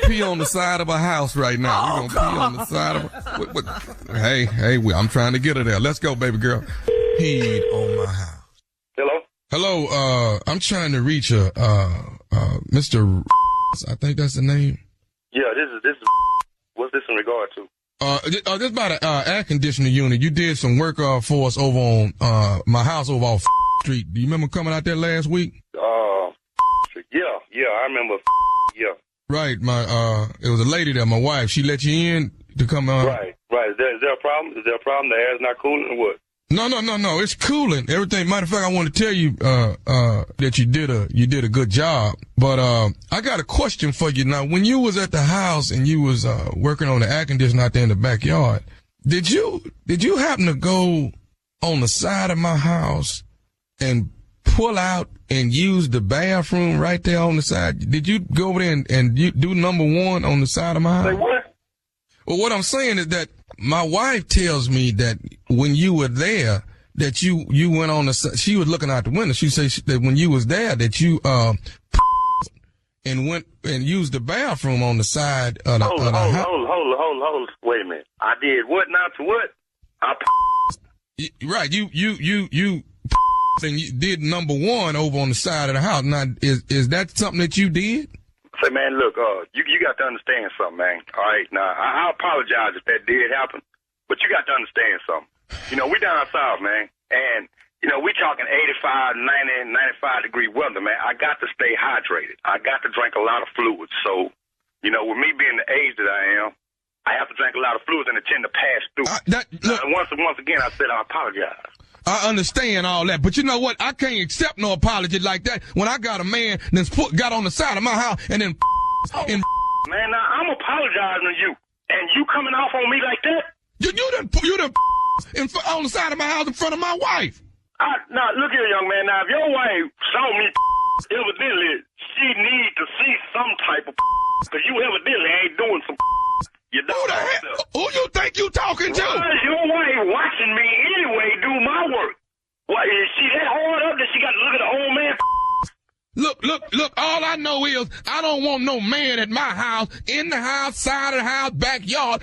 E: pee on the side of a house right now. We're gonna pee on the side of Hey, I'm trying to get her there. Let's go, baby girl. Peed on my house. Hello, I'm trying to reach Mr. I think that's the name.
G: Yeah, this is what's this in regard to?
E: This about an air conditioning unit. You did some work for us over on my house over off Street. Do you remember coming out there last week? Yeah, I remember. Yeah. Right, it was a lady there, my wife. She let you in to come on.
G: Right. Is there a problem? Is there a problem? The air's not cooling or what?
E: No. It's cooling. Everything. Matter of fact, I want to tell you that you did a good job. But I got a question for you now. When you was at the house and you was working on the air conditioner out there in the backyard, did you happen to go on the side of my house and pull out and use the bathroom right there on the side? Did you go over there and you do number one on the side of my house?
G: Say what?
E: Well, what I'm saying is that my wife tells me that when you were there, that you went on the, she was looking out the window. She said that when you was there, that you, and went and used the bathroom on the side of the house.
G: Hold. Wait a minute. I did what now to what?
E: Right. You and you did number one over on the side of the house. Now, is that something that you did?
G: Say, man, look, you got to understand something, man. All right, now I apologize if that did happen, but you got to understand something. You know, we down south, man, and you know we talking 85, 90, 95 degree weather, man. I got to stay hydrated. I got to drink a lot of fluids. So, you know, with me being the age that I am, I have to drink a lot of fluids and it tend to pass through. And once again, I said I apologize.
E: I understand all that, but you know what? I can't accept no apology like that when I got a man that's got on the side of my house and then
G: Man, now I'm apologizing to you, and you coming off on me like that?
E: You done on the side of my house in front of my wife.
G: Now look here, young man. Now if your wife saw me, evidently she need to see some type of because you evidently ain't doing some. You know
E: who you think you talking to?
G: Why is your wife watching me anyway do my work? What, is she that hard up that she got to look at the old man?
E: Look, all I know is I don't want no man at my house, in the house, side of the house, backyard,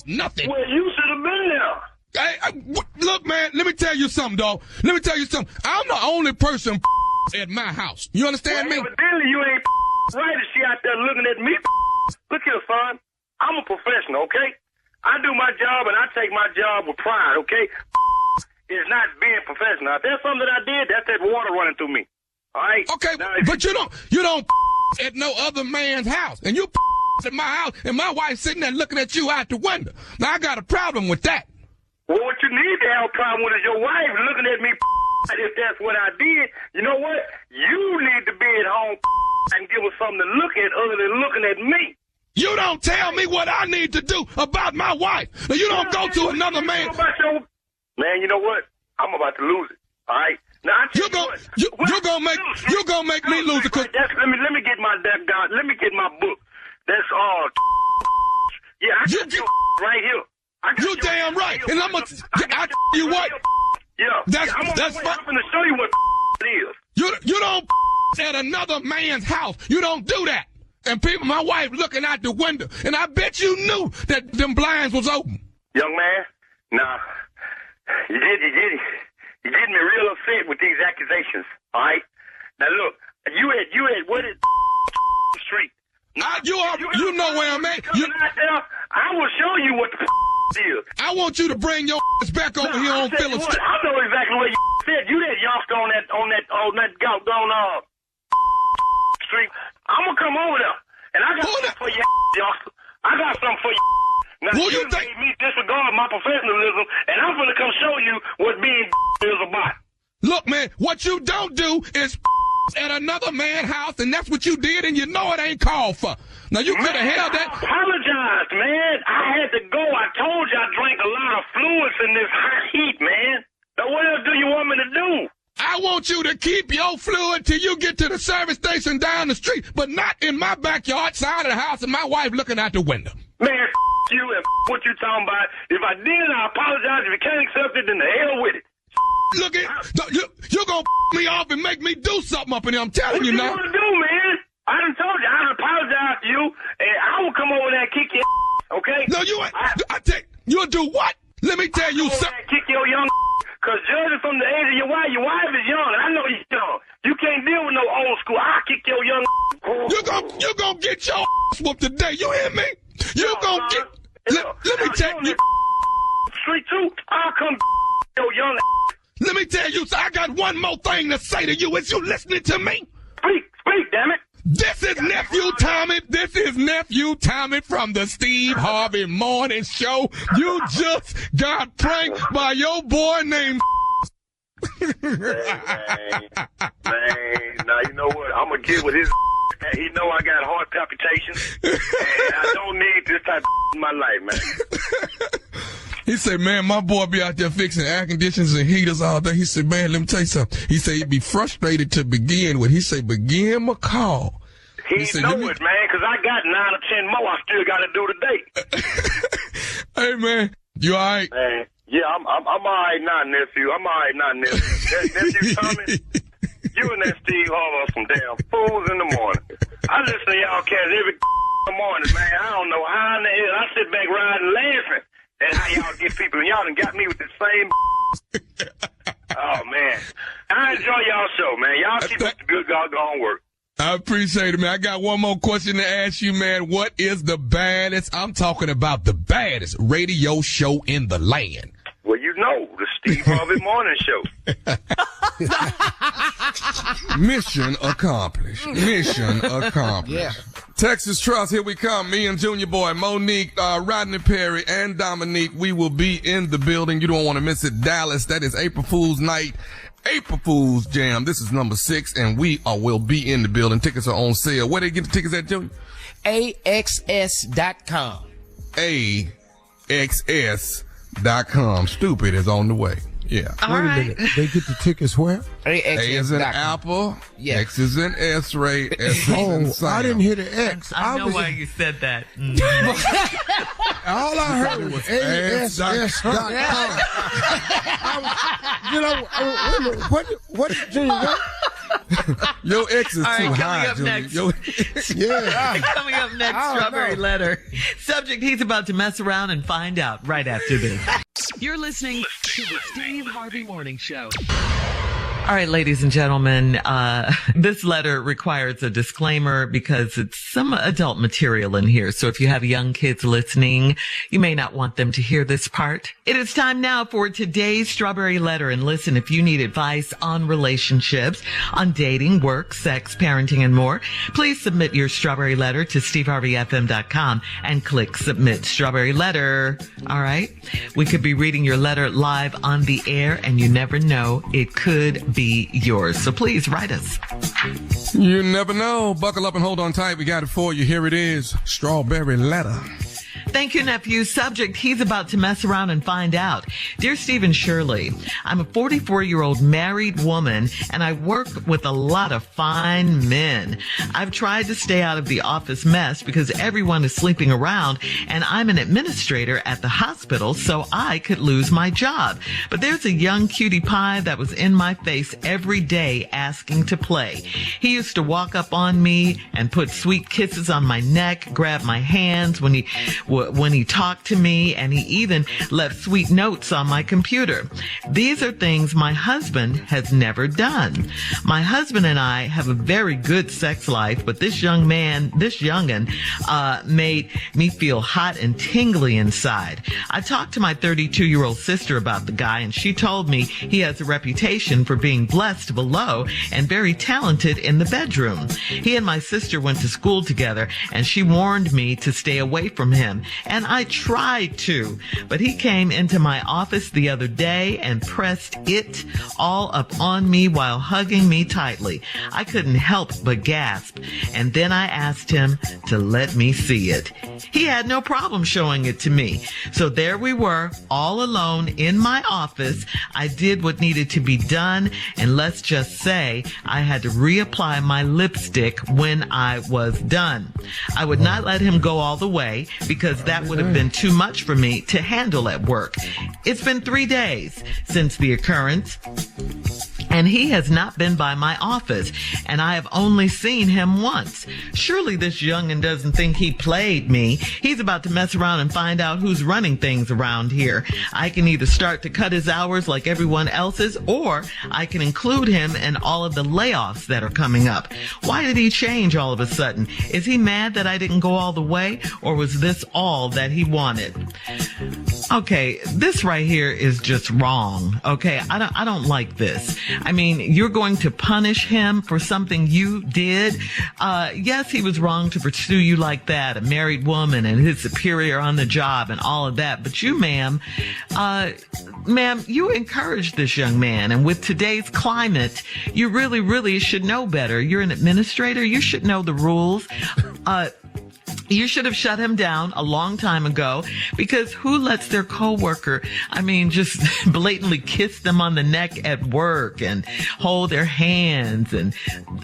E: nothing.
G: Well, you should have been there.
E: Look, man, let me tell you something, dog. Let me tell you something. I'm the only person at my house. You understand me?
G: Evidently, you ain't right if she out there looking at me. Look here, son. I'm a professional, okay? I do my job, and I take my job with pride, okay? It's not being professional. If there's something that I did, that's that water running through me, all right?
E: Okay,
G: now,
E: but you don't at no other man's house. And you at my house, and my wife sitting there looking at you out the window. Now, I got a problem with that.
G: Well, what you need to have a problem with is your wife looking at me. If that's what I did, you know what? You need to be at home and give us something to look at other than looking at me.
E: You don't tell me what I need to do about my wife. Now, you don't go to another man.
G: Man, you know what? I'm about to lose it. All right. Now you're gonna make me lose it. Let me get my let me get my book. That's all. Yeah, I got you right here.
E: You damn right. And I'm gonna you what?
G: Yeah.
E: That's
G: I'm gonna show you what it is.
E: You don't at another man's house. You don't do that. And my wife looking out the window, and I bet you knew that them blinds was open.
G: Young man, nah, you getting me real upset with these accusations. All right, now look, you had what is street? You know where I'm at. I will show you what the is.
E: I want you to bring your back over here on Phillips.
G: I know exactly what you said. You that youngster on that doggone street. I'm gonna come over there, and I got something for you, youngster. I got something for you. Now,
E: who you think?
G: Me disregard my professionalism, and I'm gonna come show you what being is about.
E: Look, man, what you don't do is at another man's house, and that's what you did, and you know it ain't called for. Now, you could have held that.
G: I apologized, man. I had to go. I told you I drank a lot of fluids in this hot heat, man. Now, what else do you want me to do?
E: I want you to keep your fluid till you get to the service station down the street, but not in my backyard, side of the house, and my wife looking out the window.
G: Man, you and what you talking about. If I did, I apologize. If you can't accept it, then the hell with it.
E: Look, you're going to me off and make me do something up in here. I'm telling you now.
G: What you want to do, man? I done told you. I apologize to you, and I will come over there and kick your okay?
E: No, you ain't. You'll do what? Let me tell you something.
G: Kick your young because judging from the age of your wife is young. I know you're young. You can't deal with no old school. I'll kick your young
E: You're gonna get your whooped today. You hear me? You're gonna get... Let me tell you...
G: Street too, I'll come your young
E: Let me tell you, I got one more thing to say to you. Is you listening to me?
G: Speak, damn it.
E: This is Nephew Tommy. This is Nephew Tommy from the Steve Harvey Morning Show. You just got pranked by your boy named
G: Man, now you know what? I'm going to get with his he know I got heart palpitations, and I don't need this type of in my life, man.
E: He said, man, my boy be out there fixing air conditioners and heaters all day. He said, man, let me tell you something. He said he'd be frustrated to begin with. He said, but give him a call.
G: He know it, man, because I got 9 or 10 more I still got to do today.
E: Hey, man, you all right?
G: Man, yeah, I'm all right now, nephew. I'm all right now, nephew. Nephew Tommy, you and that Steve Harvey are some damn fools in the morning. I listen to y'all cats every morning, man. I don't know how in the hell. I sit back riding laughing. And how y'all get people, and y'all done got me with the same Oh, man. I enjoy y'all show, man. Y'all keep up the good doggone work.
E: I appreciate it, man. I got one more question to ask you, man. What is the baddest, I'm talking about the baddest radio show in the land?
G: Well, you know, the Steve Harvey Morning Show.
E: Mission accomplished. Mission accomplished.
D: Yeah.
E: Texas Trust, here we come. Me and Junior Boy, Monique, Rodney Perry, and Dominique. We will be in the building. You don't want to miss it. Dallas, that is April Fool's Night. April Fool's Jam. This is number 6, and we will be in the building. Tickets are on sale. Where they get the tickets at, Junior?
D: AXS.com.
E: AXS.com. Stupid is on the way. Yeah.
C: Wait a minute. They get the tickets where?
E: A is in Apple.
D: Yeah.
E: X is in S-Ray. S is in Sam.
C: I didn't hear the X.
A: I know why you said that.
C: All I heard was ASS.com. What did you know?
E: Your X is
A: All right,
E: too
A: coming
E: high,
A: up next. Coming up next, Strawberry Letter. Subject, he's about to mess around and find out right after this. You're listening to the Steve Harvey Morning Show. All right, ladies and gentlemen, this letter requires a disclaimer because it's some adult material in here. So if you have young kids listening, you may not want them to hear this part. It is time now for today's Strawberry Letter. And listen, if you need advice on relationships, on dating, work, sex, parenting, and more, please submit your Strawberry Letter to steveharveyfm.com and click Submit Strawberry Letter. All right? We could be reading your letter live on the air, and you never know, it could be yours. So please write us.
E: You never know. Buckle up and hold on tight. We got it for you. Here it is. Strawberry Letter.
A: Thank you, nephew. Subject, he's about to mess around and find out. Dear Steve and Shirley, I'm a 44-year-old married woman, and I work with a lot of fine men. I've tried to stay out of the office mess because everyone is sleeping around, and I'm an administrator at the hospital, so I could lose my job. But there's a young cutie pie that was in my face every day asking to play. He used to walk up on me and put sweet kisses on my neck, grab my hands when he talked to me, and he even left sweet notes on my computer. These are things my husband has never done. My husband and I have a very good sex life, but this youngin', made me feel hot and tingly inside. I talked to my 32-year-old sister about the guy, and she told me he has a reputation for being blessed below and very talented in the bedroom. He and my sister went to school together, and she warned me to stay away from him. And I tried to, but he came into my office the other day and pressed it all up on me while hugging me tightly. I couldn't help but gasp, and then I asked him to let me see it. He had no problem showing it to me. So there we were, all alone in my office. I did what needed to be done, and let's just say I had to reapply my lipstick when I was done. I would not let him go all the way because that would have been too much for me to handle at work. It's been 3 days since the occurrence, and he has not been by my office, and I have only seen him once. Surely this youngin' doesn't think he played me. He's about to mess around and find out who's running things around here. I can either start to cut his hours like everyone else's, or I can include him in all of the layoffs that are coming up. Why did he change all of a sudden? Is he mad that I didn't go all the way, or was this all that he wanted? Okay, this right here is just wrong. Okay, I don't like this. I mean, you're going to punish him for something you did. Yes, he was wrong to pursue you like that, a married woman and his superior on the job and all of that. But you, ma'am, you encouraged this young man. And with today's climate, you really, really should know better. You're an administrator. You should know the rules. You should have shut him down a long time ago, because who lets their coworker, just blatantly kiss them on the neck at work and hold their hands? And,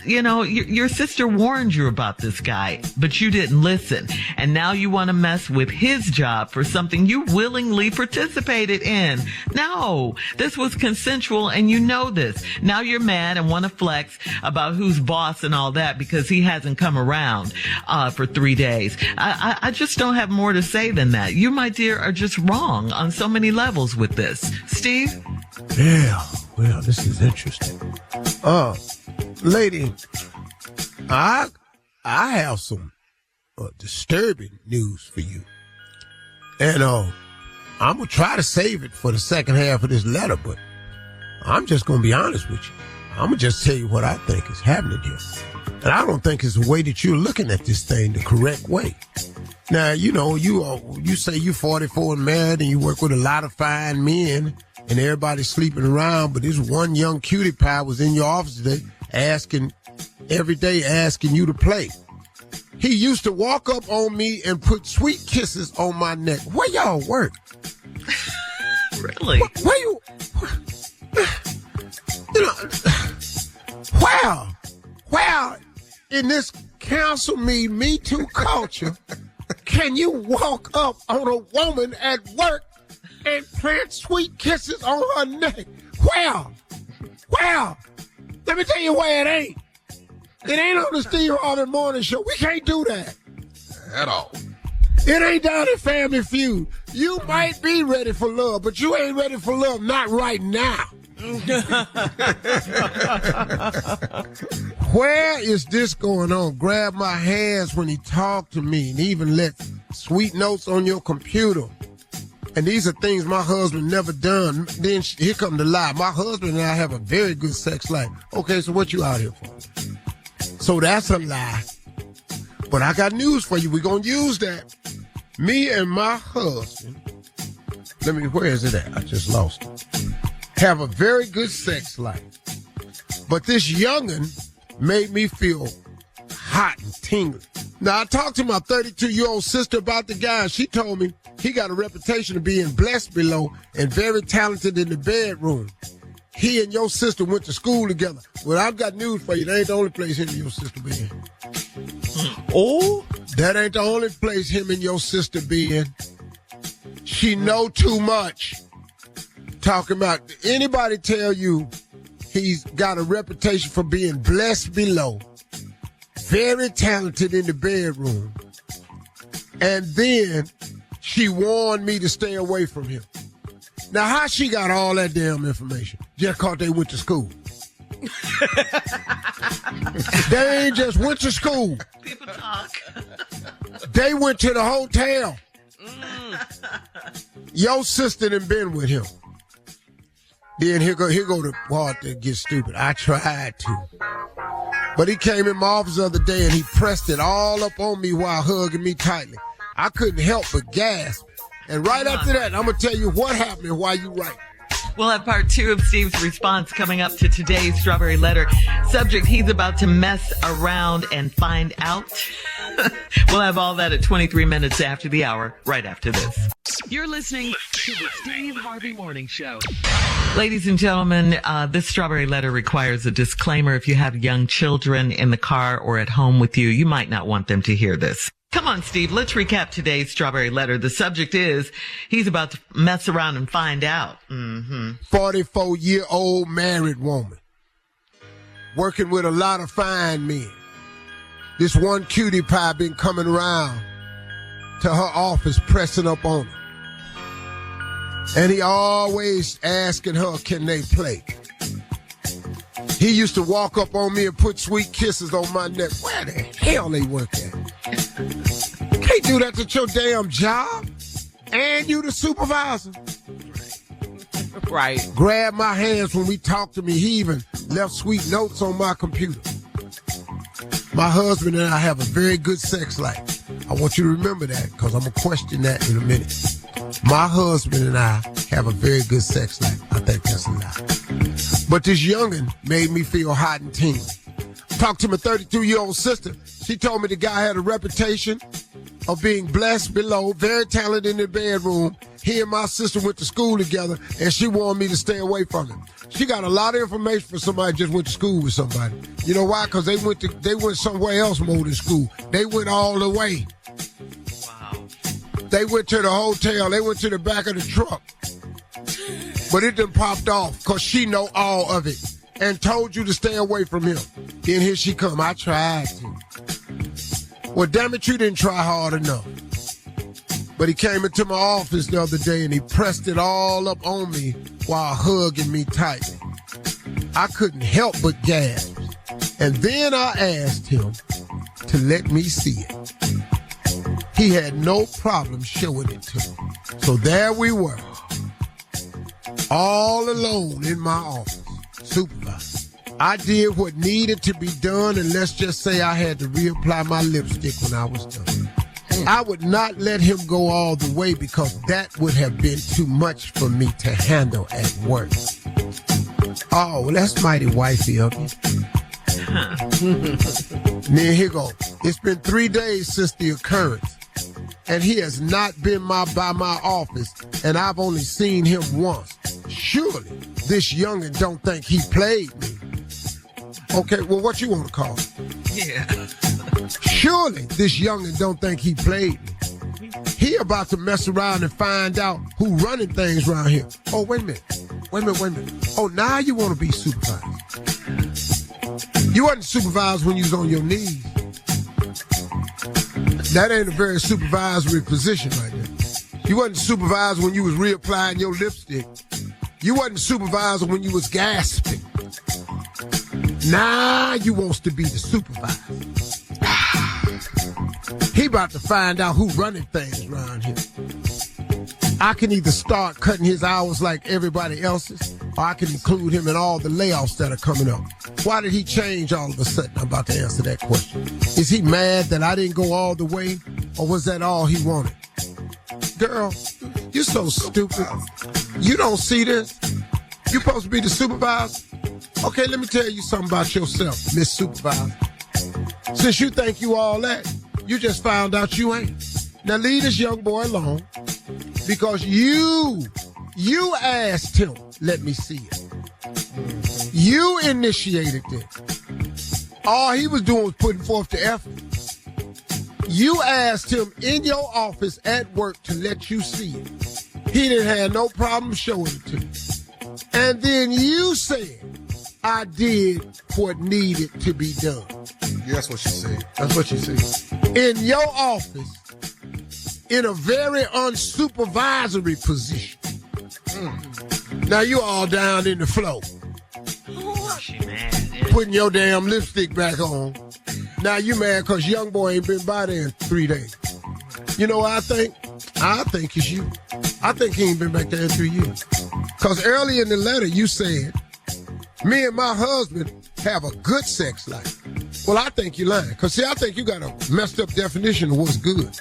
A: your sister warned you about this guy, but you didn't listen. And now you want to mess with his job for something you willingly participated in. No, this was consensual, and you know this. Now you're mad and want to flex about who's boss and all that because he hasn't come around for 3 days. I just don't have more to say than that. You, my dear, are just wrong on so many levels with this. Steve?
C: Yeah, well, this is interesting. Lady, I have some disturbing news for you. And I'm going to try to save it for the second half of this letter, but I'm just going to be honest with you. I'm going to just tell you what I think is happening here. And I don't think it's the way that you're looking at this thing the correct way. Now, you say you're 44 and married and you work with a lot of fine men and everybody's sleeping around, but this one young cutie pie was in your office today every day asking you to play. He used to walk up on me and put sweet kisses on my neck. Where y'all work?
A: Really?
C: Where you? Wow. In this council Me Too culture, can you walk up on a woman at work and plant sweet kisses on her neck? Well, let me tell you where it ain't. It ain't on the Steve Harvey Morning Show. We can't do that.
E: At all.
C: It ain't down in Family Feud. You might be ready for love, but you ain't ready for love, not right now. Where is this going on? Grab my hands when he talked to me and even left sweet notes on your computer. And these are things my husband never done. Then here come the lie. My husband and I have a very good sex life. Okay, so what you out here for? So that's a lie. But I got news for you. We're going to use that. Me and my husband, where is it at? I just lost it. Have a very good sex life. But this youngin' made me feel hot and tingly. Now, I talked to my 32-year-old sister about the guy, and she told me he got a reputation of being blessed below and very talented in the bedroom. He and your sister went to school together. Well, I've got news for you. That ain't the only place him and your sister been. Oh? That ain't the only place him and your sister been. She know too much. Talking about, anybody tell you he's got a reputation for being blessed below, very talented in the bedroom, and then she warned me to stay away from him. Now, how she got all that damn information? Just cause they went to school. They ain't just went to school.
A: People talk.
C: They went to the hotel. Your sister done been with him. Then here go the part that gets stupid. I tried to. But he came in my office the other day and he pressed it all up on me while hugging me tightly. I couldn't help but gasp. And right after that, I'm going to tell you what happened and why you right.
A: We'll have part 2 of Steve's response coming up to today's Strawberry Letter. Subject, he's about to mess around and find out. We'll have all that at 23 minutes after the hour, right after this. You're listening to the Steve Harvey Morning Show. Ladies and gentlemen, this Strawberry Letter requires a disclaimer. If you have young children in the car or at home with you, you might not want them to hear this. Come on, Steve, let's recap today's Strawberry Letter. The subject is, he's about to mess around and find out.
C: 44-year-old married woman. Working with a lot of fine men. This one cutie pie been coming around to her office pressing up on her. And he always asking her, can they play? He used to walk up on me and put sweet kisses on my neck. Where the hell they work at? Can't do that at your damn job. And you the supervisor.
D: Right.
C: Grabbed my hands when we talked to me. He even left sweet notes on my computer. My husband and I have a very good sex life. I want you to remember that because I'm going to question that in a minute. My husband and I have a very good sex life. I think that's a lie. But this youngin' made me feel hot and tingly. Talked to my 32-year-old sister. She told me the guy had a reputation of being blessed below, very talented in the bedroom. He and my sister went to school together, and she wanted me to stay away from him. She got a lot of information for somebody just went to school with somebody. You know why? Because they went somewhere else more than school. They went all the way.
A: Wow.
C: They went to the hotel. They went to the back of the truck. But it done popped off because she know all of it and told you to stay away from him. Then here she come. I tried to. Well, damn it, you didn't try hard enough. But he came into my office the other day and he pressed it all up on me while hugging me tightly. I couldn't help but gasp. And then I asked him to let me see it. He had no problem showing it to me. So there we were, all alone in my office, supervisor. I did what needed to be done, and let's just say I had to reapply my lipstick when I was done. I would not let him go all the way because that would have been too much for me to handle at work. Oh, well, that's mighty wifey of you. Then here go. It's been 3 days since the occurrence, and he has not been by my office, and I've only seen him once. Surely this youngin' don't think he played me. Okay, well, what you want to call it?
A: Yeah.
C: Surely this youngin' don't think he played me. He about to mess around and find out who running things around here. Oh, wait a minute. Oh, now you want to be supervised. You wasn't supervised when you was on your knees. That ain't a very supervisory position right there. You wasn't supervised when you was reapplying your lipstick You wasn't supervisor when you was gasping. Now you wants to be the supervisor. He about to find out who running things around here. I can either start cutting his hours like everybody else's, or I can include him in all the layoffs that are coming up. Why did he change all of a sudden? I'm about to answer that question. Is he mad that I didn't go all the way, or was that all he wanted? Girl, you're so stupid. You don't see this? You supposed to be the supervisor? Okay, let me tell you something about yourself, Miss Supervisor. Since you think you all that, you just found out you ain't. Now leave this young boy alone, because you asked him, let me see it. You initiated this. All he was doing was putting forth the effort. You asked him in your office at work to let you see it. He didn't have no problem showing it to you. And then you said, I did what needed to be done.
E: Yeah, that's what she said.
C: That's what she said. In your office, in a very unsupervisory position. Now you all down in the floor.
A: She mad. Yeah.
C: Putting your damn lipstick back on. Now you mad because young boy ain't been by there in 3 days. You know what I think? I think it's you. I think he ain't been back there in 3 years. Because early in the letter you said, me and my husband have a good sex life. Well, I think you're lying. Because, see, I think you got a messed up definition of what's good.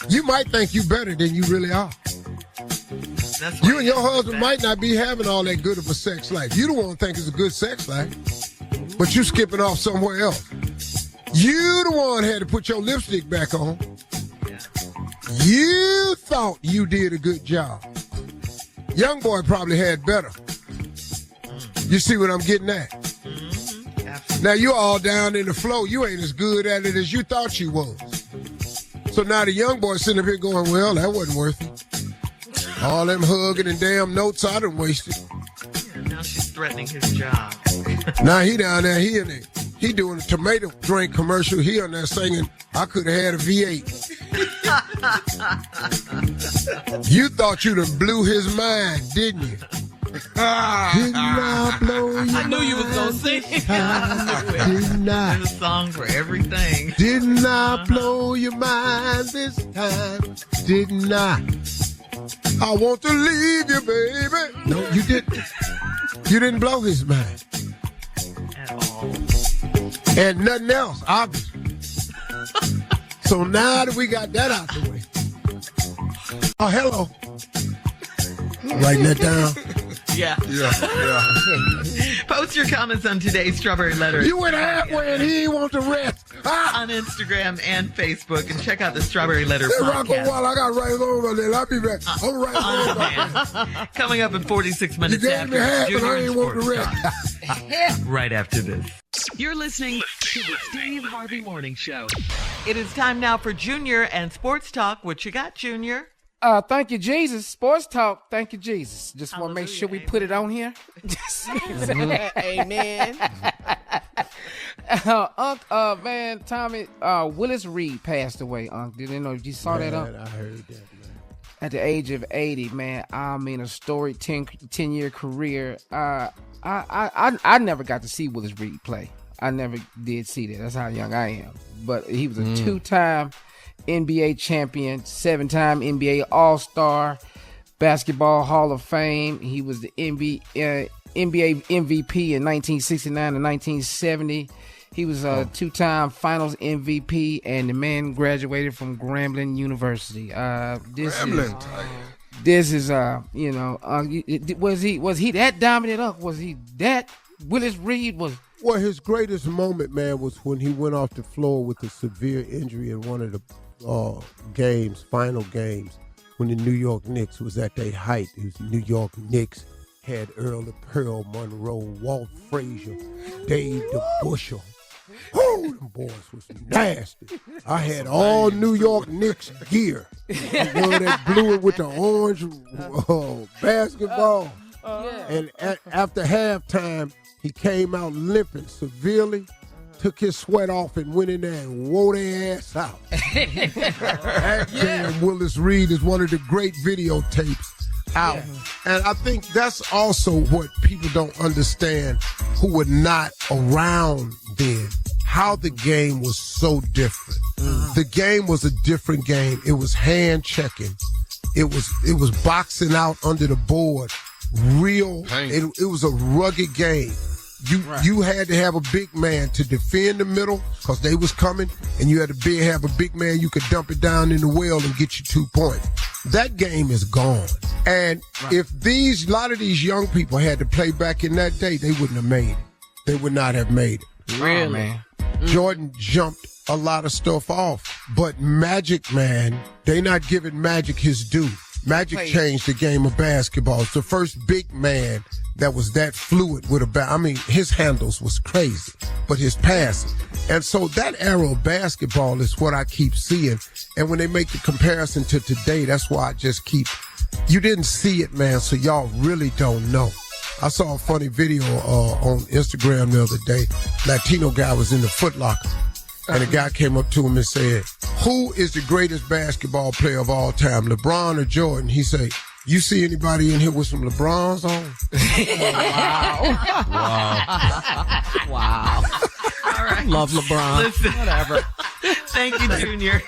C: You might think you better than you really are. You and your husband might not be having all that good of a sex life. You don't want to think it's a good sex life, but you skipping off somewhere else. You the one had to put your lipstick back on. You thought you did a good job. Young boy probably had better. You see what I'm getting at? Now you all down in the flow. You ain't as good at it as you thought you was. So now the young boy sitting up here going, well, that wasn't worth it. All them hugging and damn notes I done wasted.
A: Yeah, now she's threatening his job.
C: Now he down there, he doing a tomato drink commercial. He on there singing, I could have had a V8. You thought you done blew his mind, didn't you? Didn't I blow your mind?
H: I knew you was going to sing.
C: Didn't I?
A: There's a song for everything.
C: Didn't I blow your mind this time? Didn't I? I want to leave you, baby. No, you didn't. You didn't blow his mind.
A: At all.
C: And nothing else, obviously. So now that we got that out the way. Oh, hello. Writing that down.
A: Yeah.
E: Yeah.
A: Post your comments on today's Strawberry Letter.
C: You went halfway and he ain't want to rest.
A: On Instagram and Facebook, and check out the Strawberry Letter
C: Hey, rock a
A: podcast.
C: while. I got right over there. I'll be back. I'm right over there.
A: Coming up in 46
C: You
A: minutes
C: gave me
A: after
C: half and I
A: Junior
C: ain't want to
A: Sports
C: rest.
A: Talk. Right after this. You're listening to the Steve Harvey Morning Show. It is time now for Junior and Sports Talk. What you got, Junior?
D: Thank you, Jesus. Sports Talk. Thank you, Jesus. Just want to make sure we put it on here.
H: Amen.
D: Man, Tommy, Willis Reed passed away. Did you know if you saw that?
C: I heard that, man.
D: At the age of 80, man. I mean, a storied 10-year career. I never got to see Willis Reed play. I never did see that. That's how young I am. But he was a two-time NBA champion, 7-time NBA All-Star, Basketball Hall of Fame. He was the NBA MVP in 1969 and 1970. He was a two-time Finals MVP, and the man graduated from Grambling University. This is was he that dominant? Was he that? Willis Reed was.
C: Well, his greatest moment, man, was when he went off the floor with a severe injury in one of the final games, when the New York Knicks was at their height. It was New York Knicks, had Earl of Pearl Monroe, Walt Frazier, Dave DeBusschel. Oh, them boys was nasty. I had all New York Knicks gear. The one that blew it with the orange basketball. And after halftime, he came out limping severely, took his sweat off and went in there and wore their ass out. That damn Willis Reed is one of the great videotapes
D: Out.
C: And I think that's also what people don't understand who were not around then. How the game was so different. The game was a different game. It was hand checking. It was boxing out under the board. Real. It was a rugged game. You had to have a big man to defend the middle because they was coming, and you had to have a big man you could dump it down in the well and get you 2 points. That game is gone. And if a lot of these young people had to play back in that day, they wouldn't have made it. They would not have made it.
D: Really? Man.
C: Jordan jumped a lot of stuff off. But Magic, man, they not giving Magic his due. Magic changed the game of basketball. It's the first big man that was that fluid with a bat. I mean, his handles was crazy, but his passing. And so that era of basketball is what I keep seeing. And when they make the comparison to today, that's why I just you didn't see it, man, so y'all really don't know. I saw a funny video on Instagram the other day. Latino guy was in the Foot Locker, and a guy came up to him and said, "Who is the greatest basketball player of all time, LeBron or Jordan?" He said, "You see anybody in here with some LeBrons on?"
H: Wow.
A: All right.
H: Love LeBron.
A: Listen.
H: Whatever.
A: Thank you, Junior.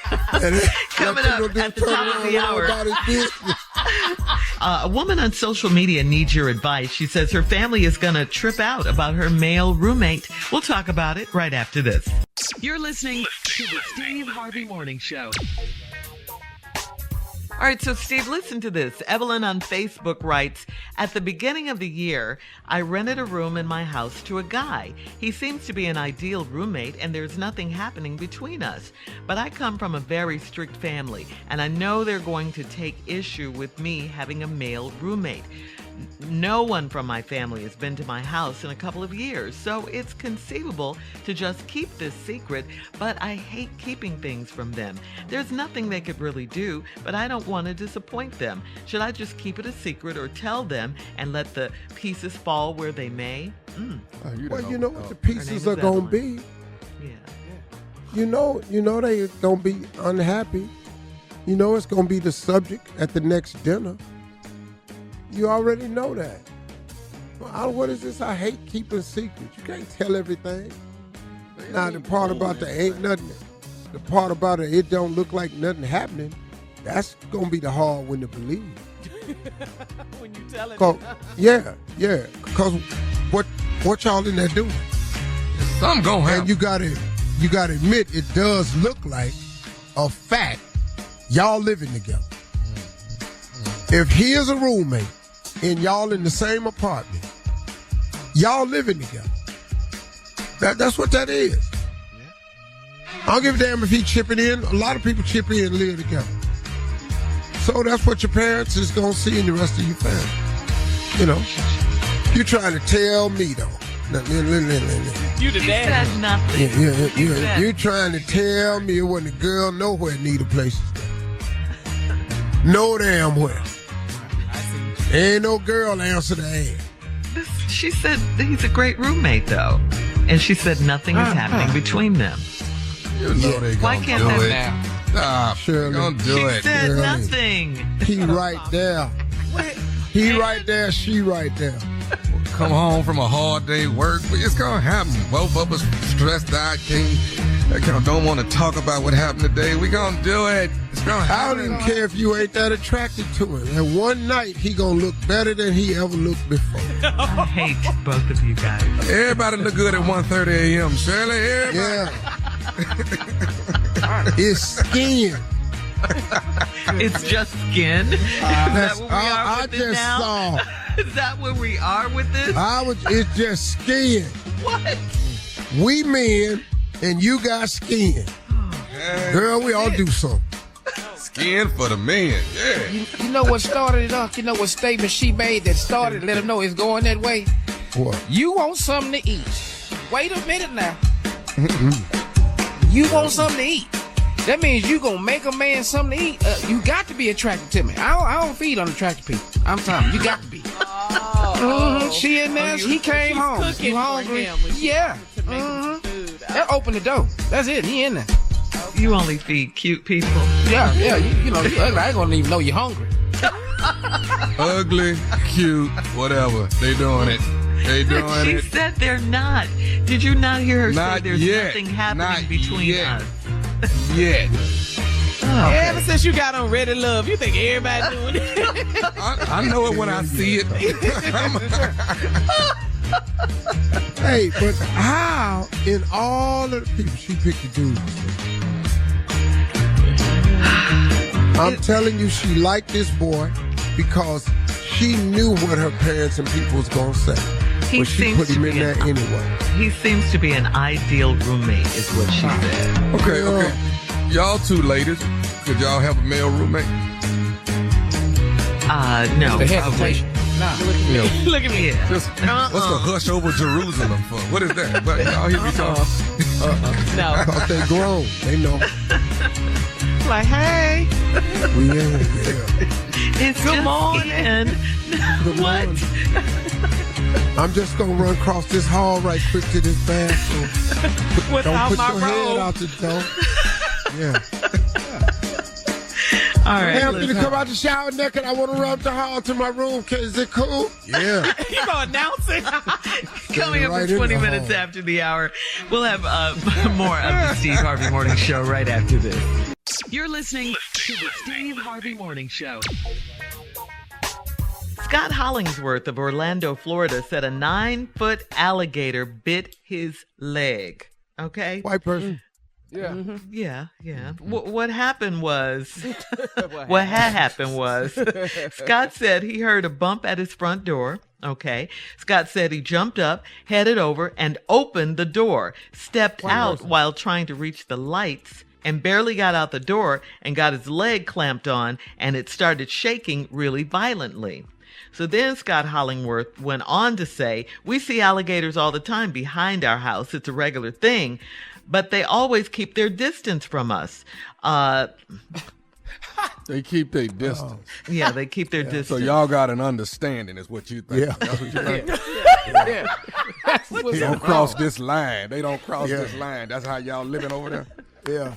A: Coming up at the top of the hour. A woman on social media needs your advice. She says her family is going to trip out about her male roommate. We'll talk about it right after this. You're listening to the Steve Harvey Morning Show. All right, so Steve, listen to this. Evelyn on Facebook writes, at the beginning of the year, I rented a room in my house to a guy. He seems to be an ideal roommate, and there's nothing happening between us. But I come from a very strict family, and I know they're going to take issue with me having a male roommate. No one from my family has been to my house in a couple of years, so it's conceivable to just keep this secret, but I hate keeping things from them. There's nothing they could really do, but I don't want to disappoint them. Should I just keep it a secret or tell them and let the pieces fall where they may?
C: Well, you know what the pieces are going to be.
A: Yeah.
C: You know they're going to be unhappy. You know it's going to be the subject at the next dinner. You already know that. What is this? I hate keeping secrets. You can't tell everything. Now, the part about the ain't nothing, the part about it don't look like nothing happening, that's going to be the hard one to believe.
H: When you tell it.
C: Yeah. Because what y'all in there doing?
E: Something going to happen.
C: And you got to admit, it does look like a fact. Y'all living together. If he is a roommate and y'all in the same apartment, y'all living together. That's what that is. I don't give a damn if he chipping in. A lot of people chip in and live together. So that's what your parents is going to see in the rest of your family. You know, you trying to tell me, though.
H: You the dad.
A: Said nothing.
C: You trying to tell me it wasn't a girl nowhere need a place to stay. No damn well. Ain't no girl answer the ad.
A: She said he's a great roommate, though. And she said nothing is happening between them.
E: You know they
A: Why
E: gonna
A: can't
E: do
A: that
E: it.
A: now?
E: Stop.
C: Shirley.
E: Don't do
A: She
E: it.
A: said
C: Shirley.
A: nothing.
C: He right there. He right there, she right there.
E: Come home from a hard day work, but it's gonna happen. Both of us stressed out, don't want to talk about what happened today. We gonna do it. It's gonna
C: I
E: happen.
C: don't even care if you ain't that attracted to him. And one night he gonna look better than he ever looked before.
A: I hate both of you guys.
E: Everybody look good at 1:30 a.m. Shirley, everybody.
C: Yeah. It's skin.
A: It's just skin. Is that where we are with this now?
C: Saw.
A: Is that where we are with this?
C: It's just skin.
A: What?
C: We men and you got skin. Girl, we all do something.
E: Skin for the men, yeah.
D: You know what started it up? You know what statement she made that started let him know it's going that way?
C: What?
D: You want something to eat. Wait a minute now. You want something to eat. That means you gonna make a man something to eat. You got to be attracted to me. I don't feed unattractive people. I'm telling you, you got to be. She in there. He came home. You hungry? Yeah. That opened the door. That's it. He in there.
A: You only feed cute people.
D: Yeah. You know, I ain't gonna even know you're hungry.
E: Ugly, cute, whatever. They doing it. They doing
A: She
E: it.
A: said they're not. Did you not hear her
E: Not
A: say there's
E: yet.
A: nothing happening
E: Not
A: between
E: yet.
A: us?
E: Yeah.
D: Ever since you got on Ready Love, you think everybody doing it?
E: I know it when I see it.
C: Hey, but how in all of the people she picked the dude? I'm telling you, she liked this boy because she knew what her parents and people was gonna say.
A: He
C: But she
A: seems
C: put
A: to
C: him in
A: be
C: there anyway.
A: He seems to be an ideal roommate, is what she said.
E: Okay. Y'all two ladies, could y'all have a male roommate?
A: No.
D: The hesitation. Nah.
A: Look at me.
E: Just, what's the hush over Jerusalem for? What is that? But y'all hear me talking?
D: No.
C: Because they grown. They know.
D: Like, hey.
C: Yeah.
A: It's
D: Good
A: just
D: morning.
A: Ian. What?
C: I'm just gonna run across this hall right quick to this bathroom.
D: Without
C: Don't put
D: my
C: your head
D: robe.
C: out the door. Yeah.
A: All right.
C: Hey, I'm gonna
A: listen.
C: come out the shower naked. I want to run up the hall to my room. Is it cool? Yeah.
D: You gonna announce it?
A: Coming up
C: Right
A: in
C: in
A: 20
C: the
A: minutes
C: hall.
A: after the hour, we'll have more of the Steve Harvey Morning Show right after this. You're listening to the Steve Harvey Morning Show. Scott Hollingsworth of Orlando, Florida, said a 9-foot alligator bit his leg. Okay?
C: White person.
D: Yeah.
A: Yeah. What happened was, what had happened was, Scott said he heard a bump at his front door. Okay. Scott said he jumped up, headed over, and opened the door, stepped out while trying to reach the lights, and barely got out the door and got his leg clamped on, and it started shaking really violently. So then Scott Hollingworth went on to say, we see alligators all the time behind our house. It's a regular thing, but they always keep their distance from us.
E: They keep their distance.
A: Yeah, they keep their distance.
E: So y'all got an understanding is what you think.
C: Yeah.
E: That's what you think.
D: Yeah. That's what's
E: They don't cross this line. They don't cross this line. That's how y'all living over there?
C: Yeah.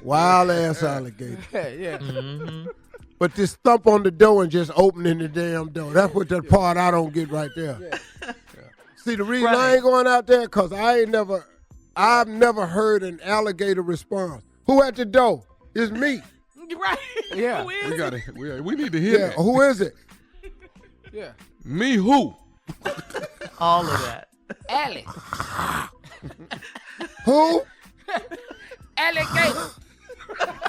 C: Wild ass alligator.
D: Yeah.
A: Mm-hmm.
C: But this thump on the door and just opening the damn door. That's what that part I don't get right there. Yeah. See, the reason I ain't going out there, because I've never heard an alligator response. Who at the door? It's me.
D: Right.
E: Yeah.
D: Who is
E: We need to hear that.
C: Who is it?
D: Yeah.
E: Me who?
A: All of that.
D: Allie.
C: Who?
D: Alligator.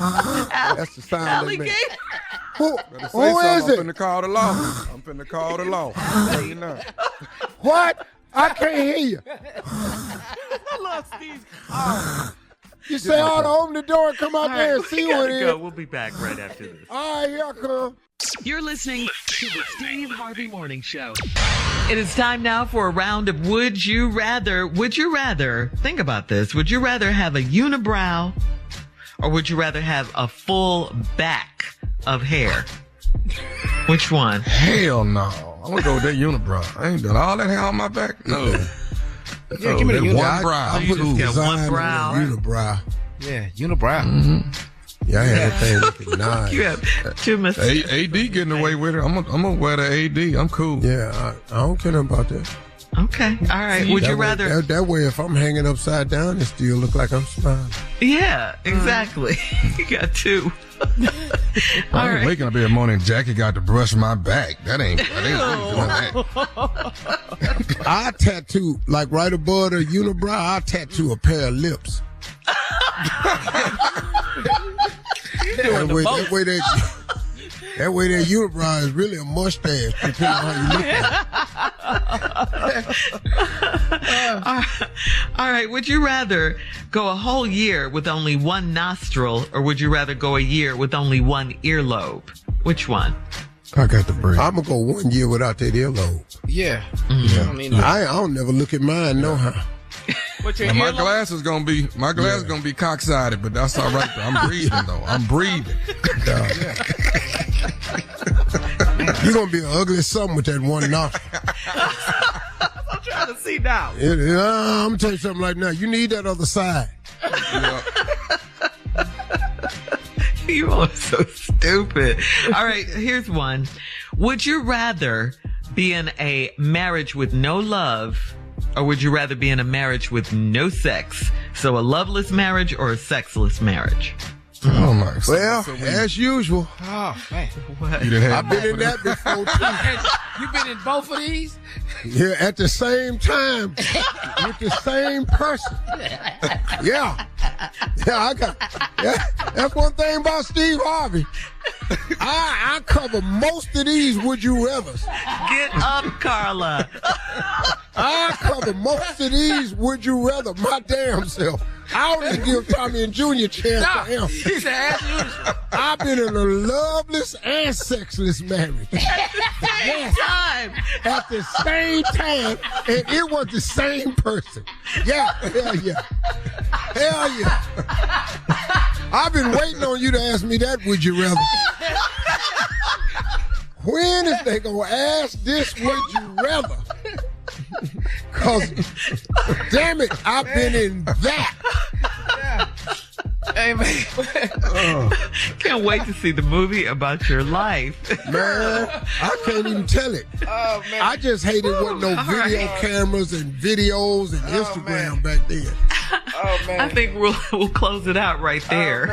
C: That's the sound they make.
A: Alligator?
C: Who
E: I'm
C: is it?
E: finna call the law. I'm finna call the law. I'll tell you now.
C: What? I can't hear you.
D: I love Steve.
C: You say, to open the door and come out there and see what it is.
A: We'll be back right after this.
C: All right, here I come.
A: You're listening to the Steve Harvey Morning Show. It is time now for a round of Would You Rather. Would you rather, think about this, would you rather have a unibrow or would you rather have a full back of hair? Which one?
E: Hell no. I'm gonna go with that unibrow. I ain't done all that hair on my back. No.
D: Yeah, give me the
E: that
D: unibrow.
E: one brow.
A: You just got one
C: Design
A: brow.
C: Unibrow.
D: Yeah, unibrow.
E: Mm-hmm.
C: Yeah, I had that thing looking nice.
A: You have two mustaches.
E: AD getting away with it. I'm gonna wear the AD. I'm cool.
C: Yeah, I don't care nothing about that.
A: Okay. All right. Would you rather?
C: That way, if I'm hanging upside down, it still look like I'm smiling.
A: Yeah, exactly. You got two.
E: I ain't waking up every morning. Jackie got to brush my back. That ain't doing that.
C: I tattoo, like right above the unibrow, I tattoo a pair of lips. That way that unibrow is really a mustache, depending on how you look at it.
A: All right. Would you rather go a whole year with only one nostril, or would you rather go a year with only one earlobe? Which one?
E: I got the bread.
C: I'm gonna go 1 year without that earlobe.
D: Yeah.
C: Yeah.
D: I mean,
C: I don't never look at mine, no how.
E: And my glass is gonna be cocksided, but that's all right. Though. I'm breathing though. I'm breathing.
C: You're gonna be an ugly something with that one nostril.
A: I'm trying to see now.
C: I'm gonna tell you something right now. You need that other side.
A: You are so stupid. All right, here's one. Would you rather be in a marriage with no love, or would you rather be in a marriage with no sex? So a loveless marriage or a sexless marriage?
E: Oh my!
C: Well, as usual.
D: Oh, man.
A: What?
E: You didn't have
C: I've been in that before too.
D: You been in both of these?
C: Yeah, at the same time with the same person. Yeah, that's one thing about Steve Harvey. I cover most of these would you rather's.
A: Get up, Carla.
C: I cover most of these would you rather my damn self. I only give Tommy and Junior a chance to answer.
D: He said, as usual.
C: I've been in a loveless and sexless marriage.
A: Time.
C: At the same time, and it was the same person. Yeah, hell yeah. Hell yeah. I've been waiting on you to ask me that, would you rather? When is they gonna ask this, would you rather? Cause, damn it, I've been in that.
D: Hey, man.
A: Can't wait to see the movie about your life.
C: Man, I can't even tell it.
D: Oh, man.
C: I just hated wasn't no video cameras and videos and Instagram back then.
D: Oh, man.
A: I think we'll close it out right there.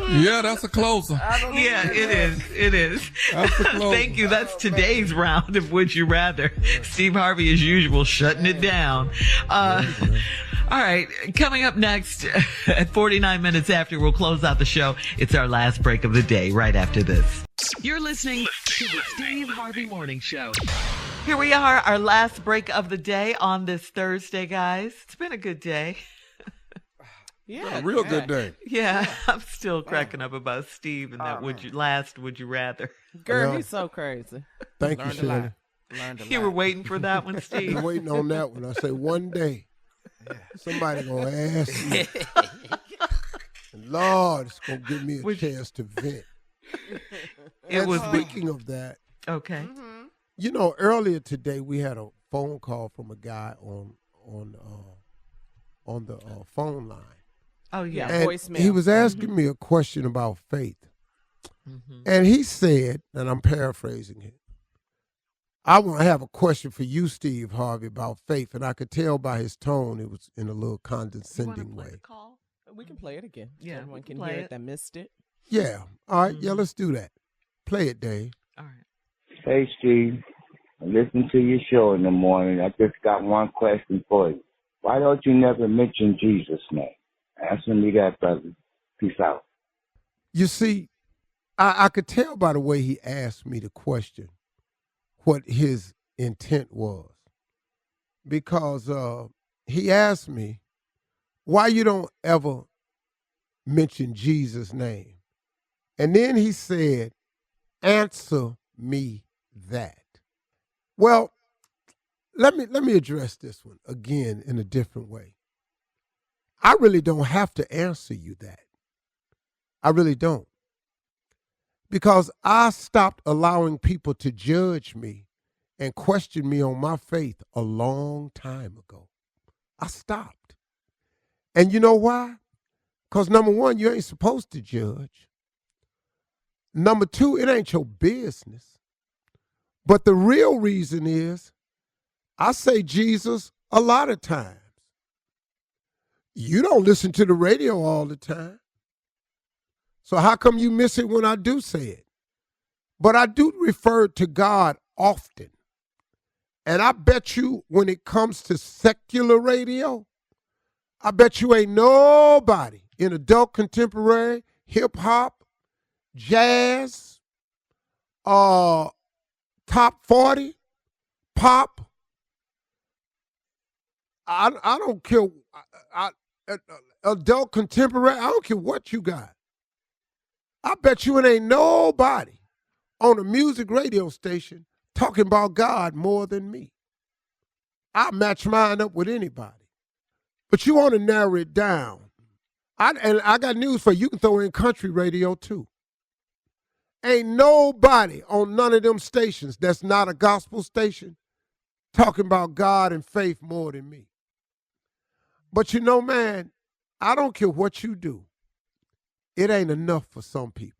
E: Yeah, that's a closer.
A: Yeah, it is.
E: That's a closer.
A: Thank you. That's today's round of Would You Rather. Steve Harvey, as usual, shutting it down. All right, coming up next at 49 minutes after, we'll close out the show. It's our last break of the day right after this. You're listening to the Steve Harvey Morning Show. Here we are, our last break of the day on this Thursday, guys. It's been a good day.
C: Yeah, a real good day.
A: Yeah, I'm still cracking up about Steve and that would you rather.
H: Girl, he's so crazy.
C: Thank you, Shirley.
A: You were waiting for that one, Steve.
C: I'm waiting on that one. I say one day somebody gonna ask me. And Lord, it's gonna give me a chance to vent. Speaking of that,
A: okay.
C: You know, earlier today we had a phone call from a guy on the phone line.
A: Oh yeah,
C: and
H: voicemail.
C: He was asking me a question about faith, and he said, and I'm paraphrasing it, I want to have a question for you, Steve Harvey, about faith. And I could tell by his tone it was in a little condescending way.
H: Call? We can play it again.
A: Yeah,
H: everyone can hear it that missed it.
C: Yeah. All right. Yeah, let's do that. Play it, Dave.
A: All right.
K: Hey, Steve. I listen to your show in the morning. I just got one question for you. Why don't you never mention Jesus' name? Answer me that, brother. Peace out.
C: You see, I could tell by the way he asked me the question what his intent was. Because he asked me, why you don't ever mention Jesus' name? And then he said, answer me that. Well, let me address this one again in a different way. I really don't have to answer you that. I really don't. Because I stopped allowing people to judge me and question me on my faith a long time ago. I stopped. And you know why? Because number one, you ain't supposed to judge. Number two, it ain't your business. But the real reason is, I say Jesus a lot of times. You don't listen to the radio all the time. So how come you miss it when I do say it? But I do refer to God often. And I bet you when it comes to secular radio, I bet you ain't nobody in adult contemporary, hip hop, jazz, top 40, pop. I don't care. Adult contemporary, I don't care what you got. I bet you it ain't nobody on a music radio station talking about God more than me. I match mine up with anybody. But you want to narrow it down. And I got news for you. You can throw in country radio too. Ain't nobody on none of them stations that's not a gospel station talking about God and faith more than me. But you know, man, I don't care what you do. It ain't enough for some people.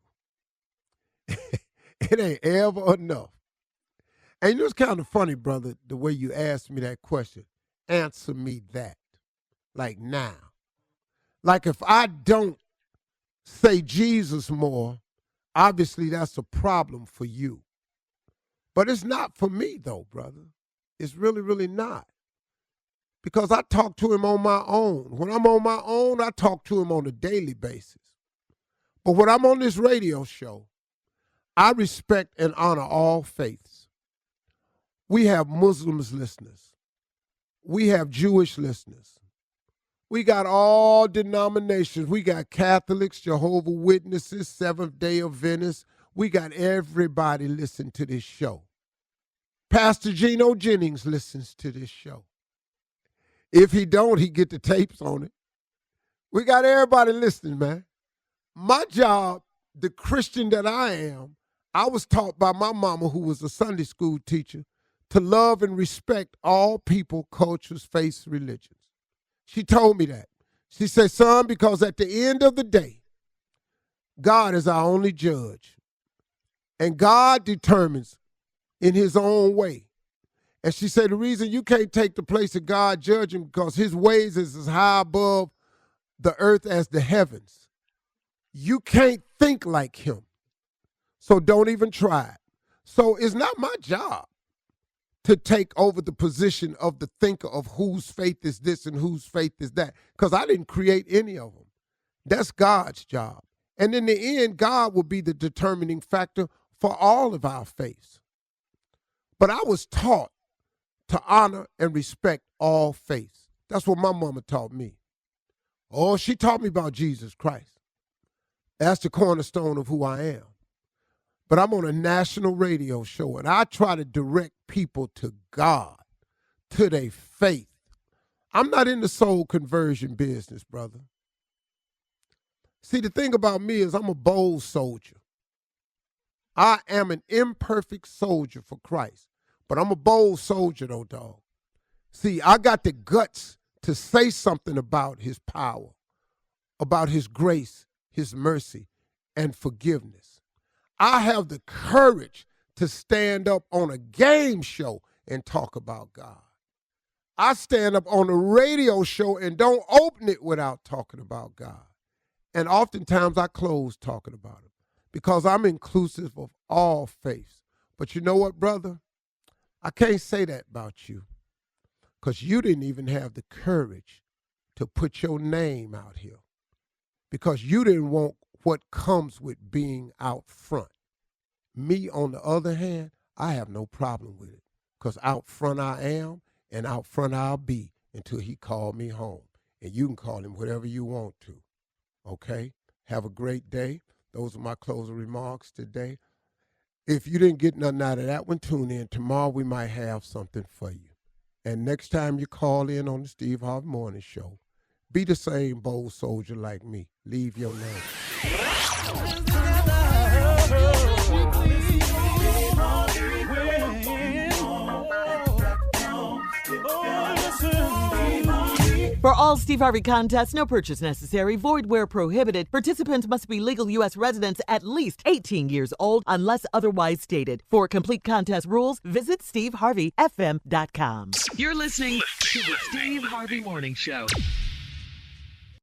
C: It ain't ever enough. And it's kind of funny, brother, the way you asked me that question. Answer me that. Like now. Like if I don't say Jesus more, obviously that's a problem for you. But it's not for me, though, brother. It's really, really not. Because I talk to him on my own. When I'm on my own, I talk to him on a daily basis. But when I'm on this radio show, I respect and honor all faiths. We have Muslims listeners. We have Jewish listeners. We got all denominations. We got Catholics, Jehovah's Witnesses, Seventh-day Adventists. We got everybody listen to this show. Pastor Geno Jennings listens to this show. If he don't, he get the tapes on it. We got everybody listening, man. My job, the Christian that I am, I was taught by my mama, who was a Sunday school teacher, to love and respect all people, cultures, faiths, religions. She told me that. She said, son, because at the end of the day, God is our only judge. And God determines in his own way. And she said, the reason you can't take the place of God judging because his ways is as high above the earth as the heavens. You can't think like him. So don't even try it. So it's not my job to take over the position of the thinker of whose faith is this and whose faith is that, because I didn't create any of them. That's God's job. And in the end, God will be the determining factor for all of our faiths. But I was taught to honor and respect all faiths. That's what my mama taught me. Oh, she taught me about Jesus Christ. That's the cornerstone of who I am. But I'm on a national radio show, and I try to direct people to God, to their faith. I'm not in the soul conversion business, brother. See, the thing about me is I'm a bold soldier. I am an imperfect soldier for Christ, but I'm a bold soldier, though, dog. See, I got the guts to say something about his power, about his grace, his mercy, and forgiveness. I have the courage to stand up on a game show and talk about God. I stand up on a radio show and don't open it without talking about God. And oftentimes I close talking about him because I'm inclusive of all faiths. But you know what, brother? I can't say that about you because you didn't even have the courage to put your name out here because you didn't want what comes with being out front. Me, on the other hand, I have no problem with it because out front I am and out front I'll be until he called me home. And you can call him whatever you want to, okay? Have a great day. Those are my closing remarks today. If you didn't get nothing out of that one, tune in. Tomorrow we might have something for you. And next time you call in on the Steve Harvey Morning Show, be the same bold soldier like me. Leave your name.
A: For all Steve Harvey contests, no purchase necessary, void where prohibited. Participants must be legal U.S. residents at least 18 years old unless otherwise stated. For complete contest rules, visit SteveHarveyFM.com. You're listening to the Steve Harvey Morning Show.